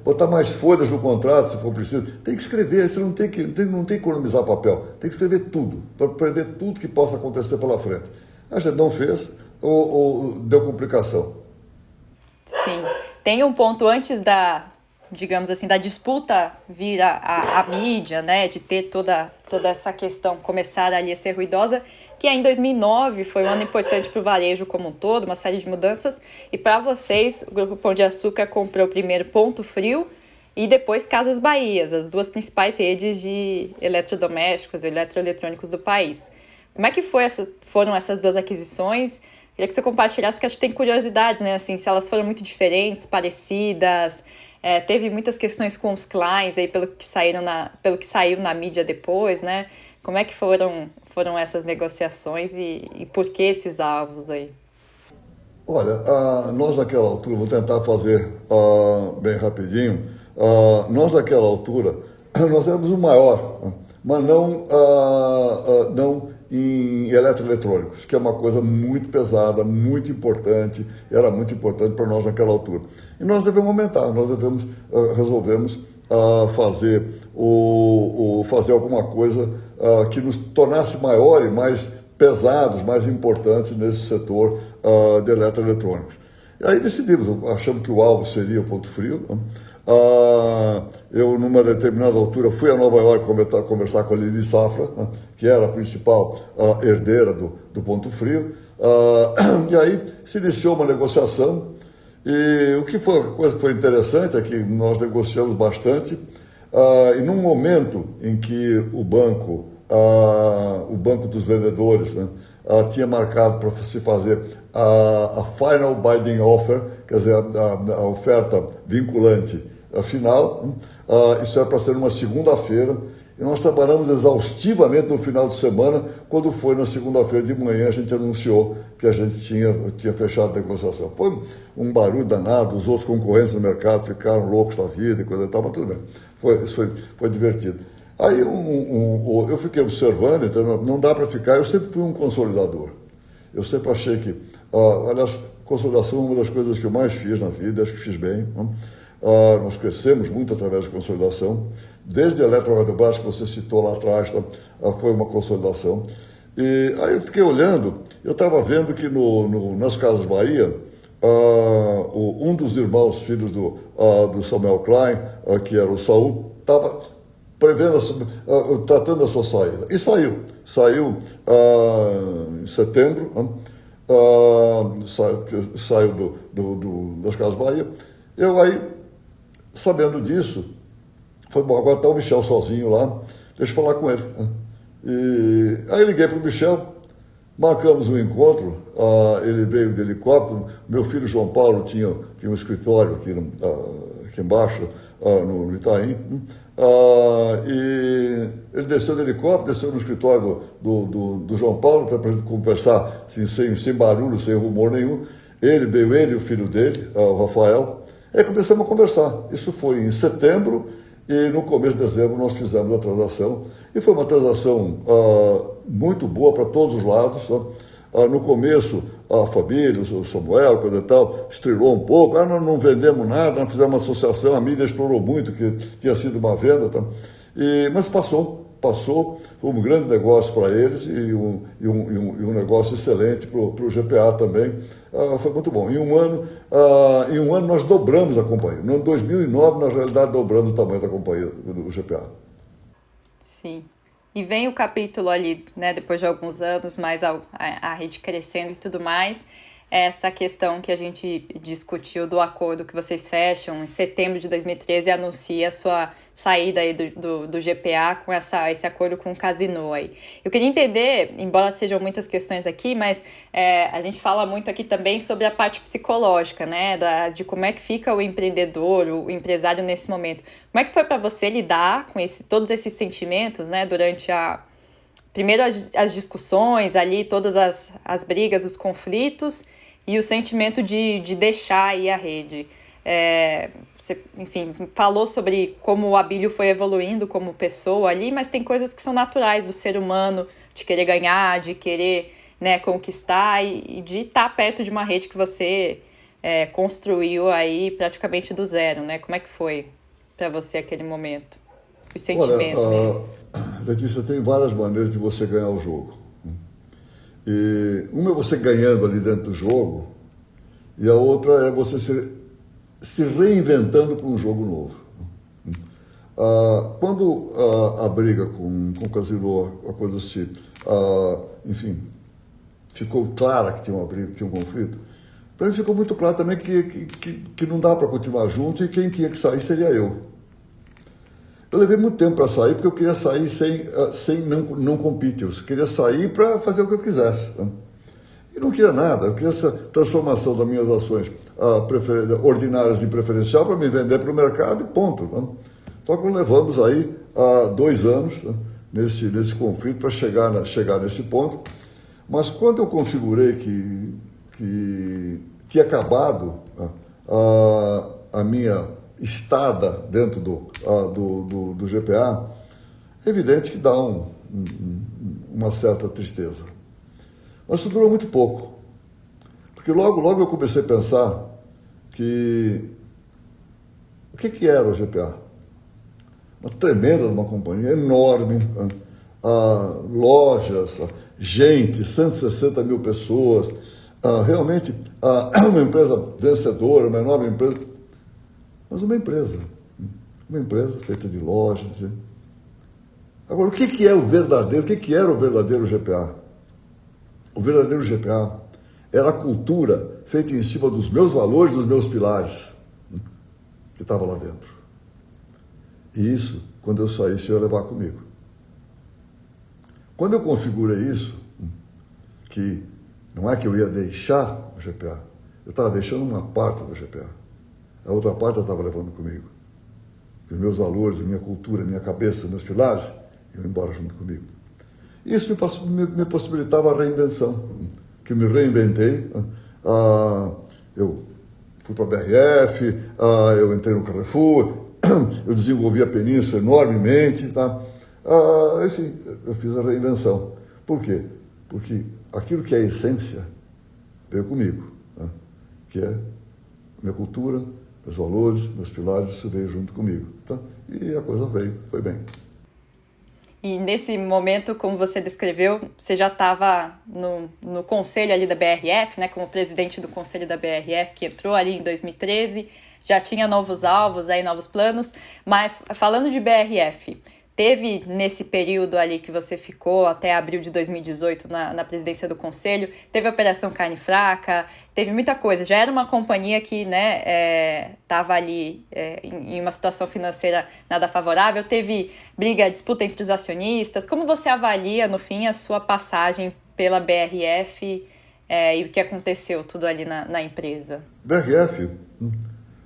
botar mais folhas no contrato, se for preciso. Tem que escrever, você não tem que economizar papel, tem que escrever tudo, para prever tudo que possa acontecer pela frente. A gente não fez, ou deu complicação. Sim. Tem um ponto antes digamos assim, da disputa vir a mídia, né, de ter toda essa questão começar ali a ser ruidosa, que em 2009 foi um ano importante para o varejo como um todo, uma série de mudanças, e para vocês, o Grupo Pão de Açúcar comprou primeiro Ponto Frio e depois Casas Bahia, as duas principais redes de eletrodomésticos e eletroeletrônicos do país. Como é que foram essas duas aquisições? Queria que você compartilhasse, porque acho que tem curiosidades, né, assim, se elas foram muito diferentes, parecidas. Teve muitas questões com os clients aí pelo que saiu na mídia depois, né? Como é que foram essas negociações e por que esses alvos aí? Olha, nós naquela altura, vou tentar fazer bem rapidinho, nós naquela altura, nós éramos o maior, mas não em eletroeletrônicos, que é uma coisa muito pesada, muito importante, era muito importante para nós naquela altura. E nós devemos aumentar, nós resolvemos fazer alguma coisa que nos tornasse maior e mais pesados, mais importantes nesse setor de eletroeletrônicos. E aí decidimos, achamos que o alvo seria o Ponto Frio, né? Eu, numa determinada altura, fui a Nova York conversar com a Lili Safra, né, que era a principal herdeira do Ponto Frio, e aí se iniciou uma negociação, e a coisa que foi interessante é que nós negociamos bastante, e num momento em que o banco dos vendedores, né, tinha marcado para se fazer a Final Binding Offer, quer dizer, a oferta vinculante final, isso era para ser uma segunda-feira, e nós trabalhamos exaustivamente no final de semana. Quando foi na segunda-feira de manhã, a gente anunciou que a gente tinha fechado a negociação. Foi um barulho danado, os outros concorrentes no mercado ficaram loucos da vida e coisa e tal, mas tudo bem, isso foi divertido. Aí eu fiquei observando, então não dá para ficar, eu sempre fui um consolidador. Eu sempre achei que, aliás, consolidação é uma das coisas que eu mais fiz na vida, acho que fiz bem, né? Nós crescemos muito através de consolidação, desde a Eletroeletrobras, que você citou lá atrás, foi uma consolidação. E aí eu fiquei olhando, eu estava vendo que nas Casas Bahia, um dos irmãos, filhos do Samuel Klein, que era o Saul, estava tratando a sua saída. E saiu em setembro, né? Saiu das Casas Bahia. Eu aí, sabendo disso, foi bom, agora está o Michel sozinho lá, deixa eu falar com ele. E aí liguei para o Michel, marcamos um encontro, ele veio de helicóptero, meu filho João Paulo tinha um escritório aqui embaixo, no Itaim, e ele desceu do helicóptero, desceu no escritório do João Paulo, para a gente conversar assim, sem barulho, sem rumor nenhum. Veio ele e o filho dele, o Rafael. Aí começamos a conversar. Isso foi em setembro e no começo de dezembro nós fizemos a transação. E foi uma transação muito boa para todos os lados. No começo, a família, o Samuel, coisa e tal, estrelou um pouco. Nós não vendemos nada, nós fizemos uma associação, a mídia explorou muito, que tinha sido uma venda. Tá? Mas passou, foi um grande negócio para eles e um negócio excelente para o GPA também. Foi muito bom. Em um ano nós dobramos a companhia. No ano 2009, na realidade, dobramos o tamanho da companhia do GPA. Sim. E vem o capítulo ali, né, depois de alguns anos, mais a rede crescendo e tudo mais, essa questão que a gente discutiu do acordo que vocês fecham em setembro de 2013 e anuncia a sua saída aí do GPA com esse acordo com o Casino aí. Eu queria entender, embora sejam muitas questões aqui, mas a gente fala muito aqui também sobre a parte psicológica, né, de como é que fica o empreendedor, o empresário nesse momento. Como é que foi para você lidar com todos esses sentimentos, né, durante primeiro as discussões ali, todas as brigas, os conflitos e o sentimento de deixar aí a rede? Você, enfim, falou sobre como o Abílio foi evoluindo como pessoa ali, mas tem coisas que são naturais do ser humano, de querer ganhar, de querer, né, conquistar e de estar perto de uma rede que você construiu aí praticamente do zero, né? Como é que foi para você aquele momento? Os sentimentos. Olha, Letícia, tem várias maneiras de você ganhar o jogo. E uma é você ganhando ali dentro do jogo, e a outra é você se reinventando para um jogo novo. Quando a briga com o Casino, a coisa se, enfim, ficou clara que tinha uma briga, que tinha um conflito, para mim ficou muito claro também que não dá para continuar junto e quem tinha que sair seria eu. Eu levei muito tempo para sair, porque eu queria sair sem não compete. Eu queria sair para fazer o que eu quisesse. Né? E não queria nada. Eu queria essa transformação das minhas ações ordinárias em preferencial para me vender para o mercado e ponto. Né? Só que nós levamos aí 2 anos, né, nesse conflito para chegar nesse ponto. Mas quando eu configurei que tinha acabado a minha estada dentro do GPA, é evidente que dá uma certa tristeza. Mas isso durou muito pouco. Porque logo eu comecei a pensar o que era o GPA? Uma tremenda uma companhia enorme, lojas, gente, 160 mil pessoas, realmente uma empresa vencedora, uma enorme empresa, mas uma empresa feita de lojas. Agora, o que é o verdadeiro, o que era o verdadeiro GPA? O verdadeiro GPA era a cultura feita em cima dos meus valores, dos meus pilares, que estava lá dentro. E isso, quando eu saísse, eu ia levar comigo. Quando eu configurei isso, que não é que eu ia deixar o GPA, eu estava deixando uma parte do GPA. A outra parte eu estava levando comigo. Os meus valores, a minha cultura, a minha cabeça, meus pilares, iam embora junto comigo. Isso me possibilitava a reinvenção, que eu me reinventei. Eu fui para a BRF, eu entrei no Carrefour, eu desenvolvi a Península enormemente, tá? Enfim, eu fiz a reinvenção. Por quê? Porque aquilo que é a essência veio comigo, né? Que é minha cultura, meus valores, meus pilares, isso veio junto comigo, tá? E a coisa veio, foi bem. E nesse momento, como você descreveu, você já estava no conselho ali da BRF, né, como presidente do conselho da BRF, que entrou ali em 2013, já tinha novos alvos, aí, novos planos, mas falando de BRF, teve nesse período ali que você ficou até abril de 2018 na presidência do conselho, teve a Operação Carne Fraca, teve muita coisa. Já era uma companhia que, né, estava ali em uma situação financeira nada favorável, teve briga, disputa entre os acionistas. Como você avalia, no fim, a sua passagem pela BRF e o que aconteceu tudo ali na empresa? BRF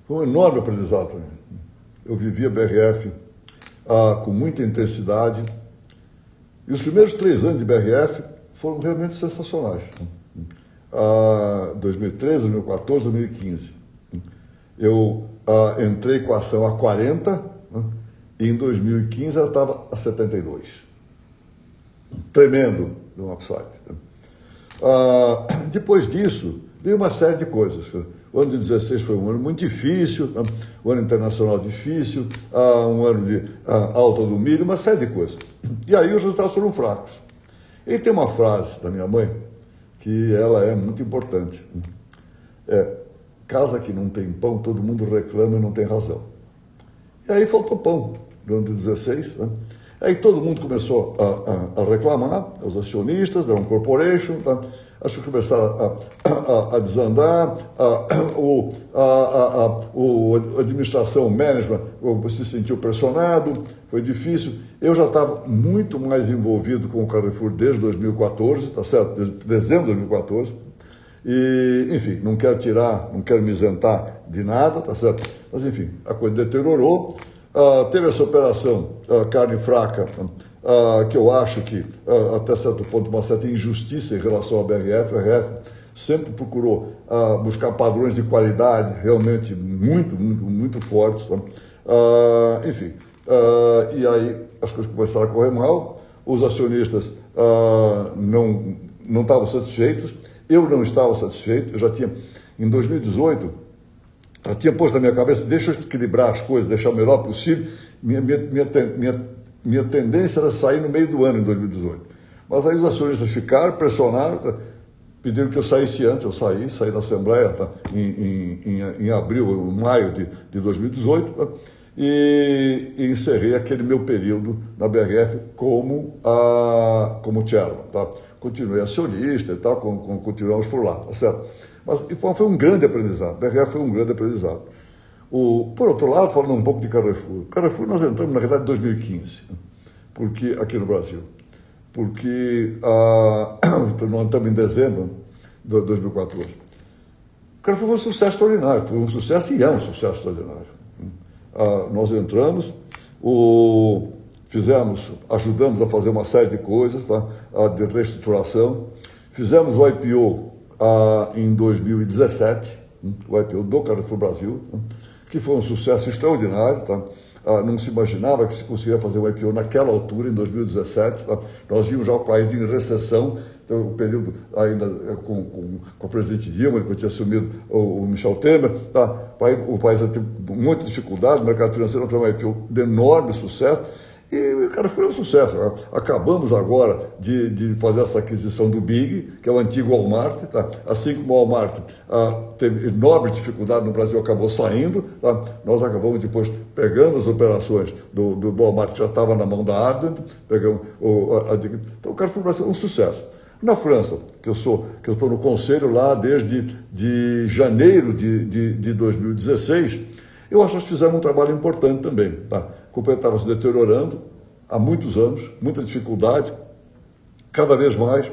foi um enorme aprendizado para mim. Eu vivi a BRF com muita intensidade. E os primeiros 3 anos de BRF foram realmente sensacionais. 2013, 2014, 2015. Eu entrei com a ação a 40, e em 2015 ela estava a 72. Tremendo no upside. Depois disso, veio uma série de coisas. O ano de 2016 foi um ano muito difícil, um ano internacional difícil, um ano de alta do milho, uma série de coisas. E aí os resultados foram fracos. E tem uma frase da minha mãe, que ela é muito importante. Casa que não tem pão, todo mundo reclama e não tem razão. E aí faltou pão no ano de 2016, né? Aí todo mundo começou a reclamar, os acionistas da Corporation, tá? Acho que começaram a desandar, a administração, o management se sentiu pressionado, foi difícil. Eu já estava muito mais envolvido com o Carrefour desde 2014, tá certo? Desde dezembro de 2014. E, enfim, não quero me isentar de nada, tá certo? Mas, enfim, a coisa deteriorou. Teve essa operação Carne Fraca, que eu acho que, até certo ponto, uma certa injustiça em relação à BRF. A BRF sempre procurou buscar padrões de qualidade realmente muito fortes. Tá? Enfim, e aí as coisas começaram a correr mal, os acionistas não estavam satisfeitos, eu não estava satisfeito, eu já tinha, em 2018, eu tinha posto na minha cabeça, deixa eu equilibrar as coisas, deixar o melhor possível. Minha tendência era sair no meio do ano, em 2018. Mas aí os acionistas ficaram, pressionaram, pediram que eu saísse antes. Eu saí da Assembleia em abril, maio de 2018, tá? E encerrei aquele meu período na BRF como chairman. Tá? Continuei acionista e tal, continuamos por lá, tá certo? Mas foi um grande aprendizado, a BRF foi um grande aprendizado. Por outro lado, falando um pouco de Carrefour. Carrefour nós entramos, na verdade, em 2015, porque, aqui no Brasil. Porque nós estamos em dezembro de 2014. Carrefour foi um sucesso extraordinário, foi um sucesso e é um sucesso extraordinário. Nós entramos, ajudamos a fazer uma série de coisas, tá? De reestruturação. Fizemos o IPO em 2017, o IPO do Carrefour Brasil, que foi um sucesso extraordinário, tá? Não se imaginava que se conseguiria fazer um IPO naquela altura, em 2017. Tá? Nós vimos já o país em recessão, então, o período ainda com o presidente Dilma, que tinha assumido o Michel Temer. Tá? O país teve muita dificuldade, o mercado financeiro foi um IPO de enorme sucesso, E o Carrefour é um sucesso. Acabamos agora de fazer essa aquisição do Big, que é o antigo Walmart. Tá? Assim como o Walmart teve enorme dificuldade no Brasil, acabou saindo. Tá? Nós acabamos depois pegando as operações do Walmart, que já estava na mão da Advent. Pegamos então o Carrefour Brasil é um sucesso. Na França, que eu estou no conselho lá desde janeiro de 2016, eu acho que nós fizemos um trabalho importante também. Tá? A companhia estava se deteriorando há muitos anos, muita dificuldade, cada vez mais.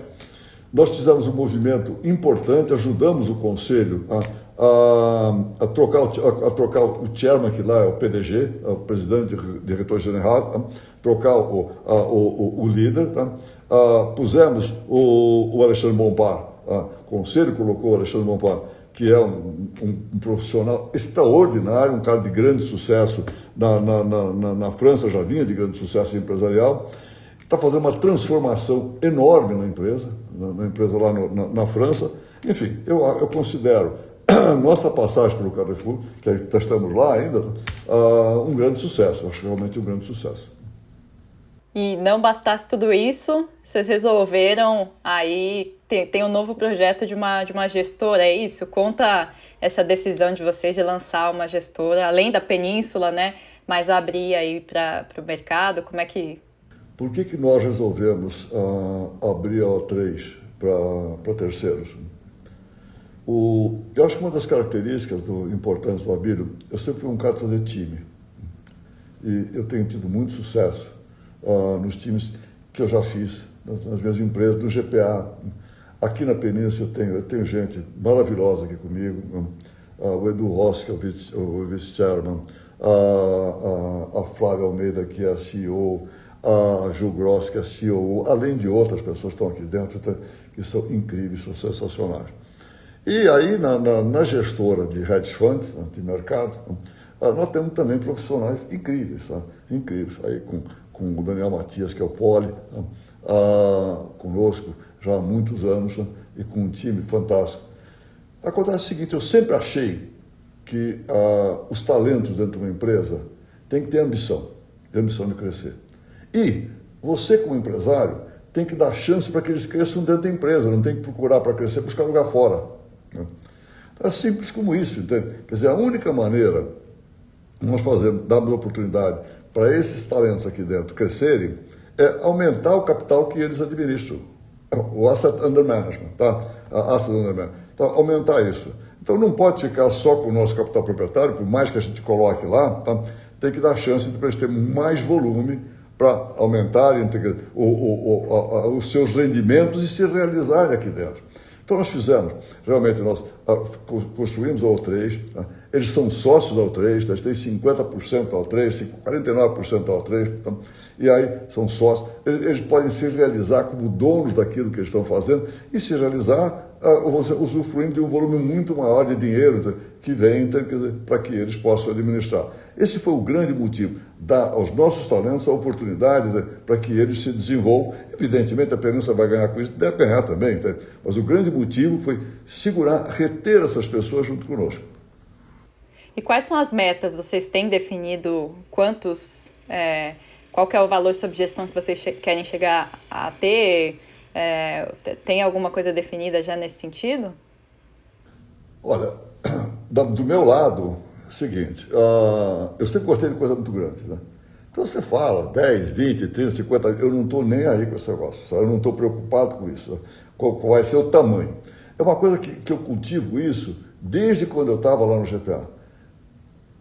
Nós fizemos um movimento importante, ajudamos o conselho a trocar o chairman, que lá é o PDG, o presidente diretor-geral, trocar o líder. Tá? Pusemos o Alexandre Bompard, o conselho colocou o Alexandre Bompard, que é um profissional extraordinário, um cara de grande sucesso na França, já vinha de grande sucesso empresarial, está fazendo uma transformação enorme na empresa lá na França. Enfim, eu considero nossa passagem pelo Carrefour, que estamos lá ainda, um grande sucesso, acho realmente um grande sucesso. E não bastasse tudo isso, vocês resolveram aí tem um novo projeto de uma gestora, é isso? Conta essa decisão de vocês de lançar uma gestora, além da Península, né? Mas abrir aí para o mercado, como é que... Por que nós resolvemos abrir a O3 para terceiros? Eu acho que uma das características importantes do Abílio, eu sempre fui um cara de fazer time. E eu tenho tido muito sucesso nos times que eu já fiz, nas minhas empresas, do GPA. Aqui na Península eu tenho gente maravilhosa aqui comigo, o Edu Rossi, que é o vice-chairman, a Flávia Almeida, que é a CEO, a Ju Gross, que é a COO, além de outras pessoas que estão aqui dentro, que são incríveis, são sensacionais. E aí, na gestora de hedge fund, de mercado, nós temos também profissionais incríveis, tá? Incríveis. Aí com o Daniel Matias, que é o Poli, conosco já há muitos anos, e com um time fantástico. Acontece o seguinte, eu sempre achei que os talentos dentro de uma empresa têm que ter ambição de crescer. E você, como empresário, tem que dar chance para que eles cresçam dentro da empresa, não tem que procurar para crescer, buscar lugar fora. É simples como isso, entende? Quer dizer, a única maneira de nós darmos oportunidade para esses talentos aqui dentro crescerem é aumentar o capital que eles administram, o asset under management, tá? Asset under management. Então, aumentar isso. Então, não pode ficar só com o nosso capital proprietário, por mais que a gente coloque lá, tá? Tem que dar chance para eles terem mais volume para aumentarem os seus rendimentos e se realizarem aqui dentro. Então, nós fizemos, realmente, nós construímos a O3, tá? Eles são sócios da O3, tá? Eles têm 50% da O3, 49% da O3, tá? E aí são sócios, eles podem se realizar como donos daquilo que eles estão fazendo e se realizar usufruindo de um volume muito maior de dinheiro, tá? Que vem, tá? Para que eles possam administrar. Esse foi o grande motivo, dar aos nossos talentos a oportunidade, tá? Para que eles se desenvolvam. Evidentemente a Península vai ganhar com isso, deve ganhar também, tá? Mas o grande motivo foi segurar, reter essas pessoas junto conosco. E quais são as metas? Vocês têm definido quantos, qual que é o valor sob gestão que vocês querem chegar a ter? Tem alguma coisa definida já nesse sentido? Olha, do meu lado, é o seguinte, eu sempre gostei de coisa muito grande, né? Então você fala 10, 20, 30, 50, eu não estou nem aí com esse negócio, sabe? Eu não estou preocupado com isso, qual vai ser o tamanho. É uma coisa que eu cultivo isso desde quando eu estava lá no GPA.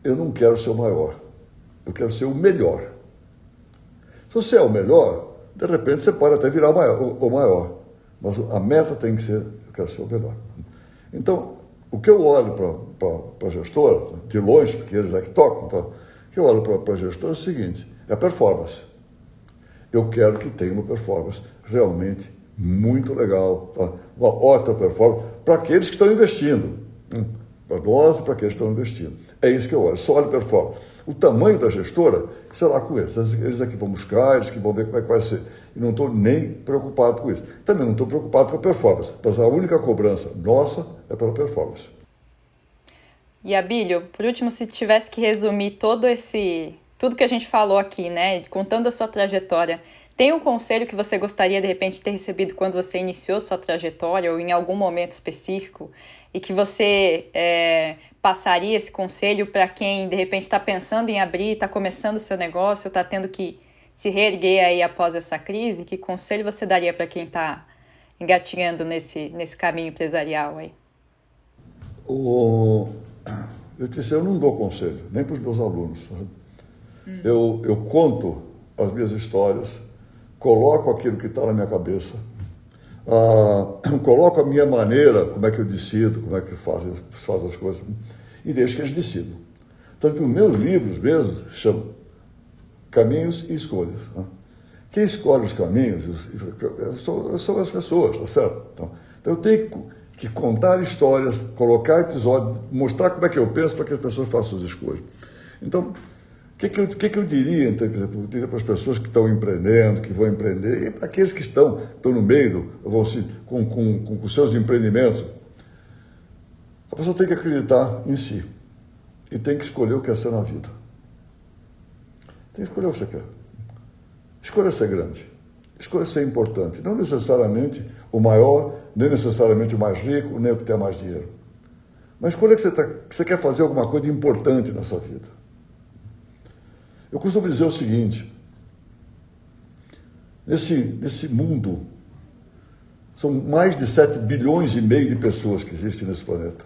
Eu não quero ser o maior, eu quero ser o melhor. Se você é o melhor, de repente você pode até virar o maior, mas a meta tem que ser, eu quero ser o melhor. Então, o que eu olho para a gestora, de longe, porque eles é que tocam, tá? O que eu olho para a gestora é o seguinte, é a performance. Eu quero que tenha uma performance realmente muito legal, tá? Uma ótima performance para aqueles que estão investindo. Para nós e para aqueles que estão investindo. É isso que eu olho, só olho performance. O tamanho da gestora, sei lá com eles. Eles é que vão buscar, eles que vão ver como é que vai ser. E não estou nem preocupado com isso. Também não estou preocupado com a performance, mas a única cobrança nossa é pela performance. E Abílio, por último, se tivesse que resumir todo esse tudo que a gente falou aqui, né? Contando a sua trajetória, tem um conselho que você gostaria, de repente, de ter recebido quando você iniciou sua trajetória ou em algum momento específico e que você passaria esse conselho para quem, de repente, está pensando em abrir, está começando o seu negócio, está tendo que se reerguer aí após essa crise? Que conselho você daria para quem está engatinhando nesse caminho empresarial aí? Letícia, eu não dou conselho, nem para os meus alunos. Sabe? Eu conto as minhas histórias, coloco aquilo que está na minha cabeça, coloco a minha maneira, como é que eu decido, como é que faz as coisas, e deixo que eles decidam. Tanto que os meus livros mesmo chamam Caminhos e Escolhas. Né? Quem escolhe os caminhos são as pessoas, tá certo? Então eu tenho que contar histórias, colocar episódios, mostrar como é que eu penso para que as pessoas façam as escolhas. Então, o que eu diria, então, por exemplo, eu diria para as pessoas que estão empreendendo, que vão empreender, e para aqueles que estão no meio, com seus empreendimentos, a pessoa tem que acreditar em si e tem que escolher o que quer ser na vida. Tem que escolher o que você quer. Escolha ser grande, escolha ser importante, não necessariamente o maior, nem necessariamente o mais rico, nem o que tem mais dinheiro. Mas escolha que você quer fazer alguma coisa importante nessa vida. Eu costumo dizer o seguinte, nesse mundo, são mais de 7 bilhões e meio de pessoas que existem nesse planeta.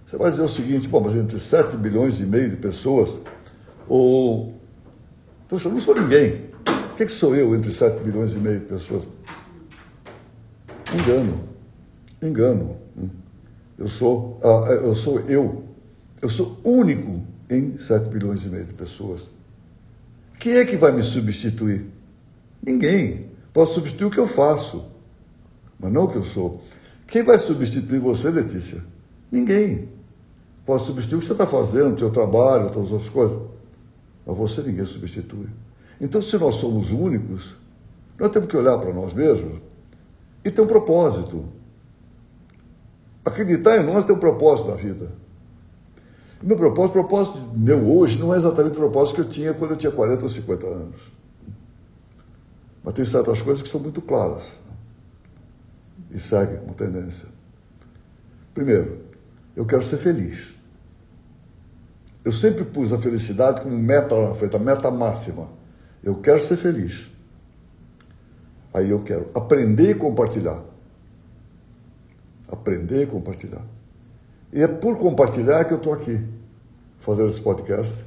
Você vai dizer o seguinte, bom, mas entre 7 bilhões e meio de pessoas, poxa, eu não sou ninguém. O que sou eu entre 7 bilhões e meio de pessoas? Engano. Eu sou único em 7 bilhões e meio de pessoas. Quem é que vai me substituir? Ninguém. Posso substituir o que eu faço, mas não o que eu sou. Quem vai substituir você, Letícia? Ninguém. Posso substituir o que você está fazendo, o seu trabalho, todas as outras coisas. Mas você ninguém substitui. Então, se nós somos únicos, nós temos que olhar para nós mesmos e ter um propósito. Acreditar em nós tem um propósito na vida. E meu propósito meu hoje não é exatamente o propósito que eu tinha quando eu tinha 40 ou 50 anos. Mas tem certas coisas que são muito claras e seguem uma tendência. Primeiro, eu quero ser feliz. Eu sempre pus a felicidade como meta lá na frente, a meta máxima. Eu quero ser feliz. Aí eu quero aprender e compartilhar. Aprender e compartilhar. E é por compartilhar que eu estou aqui, fazendo esse podcast,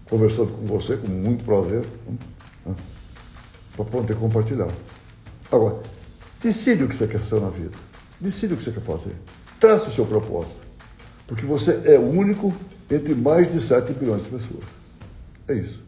conversando com você, com muito prazer, para poder compartilhar. Agora, decide o que você quer ser na vida. Decide o que você quer fazer. Traça o seu propósito. Porque você é único entre mais de 7 bilhões de pessoas. É isso.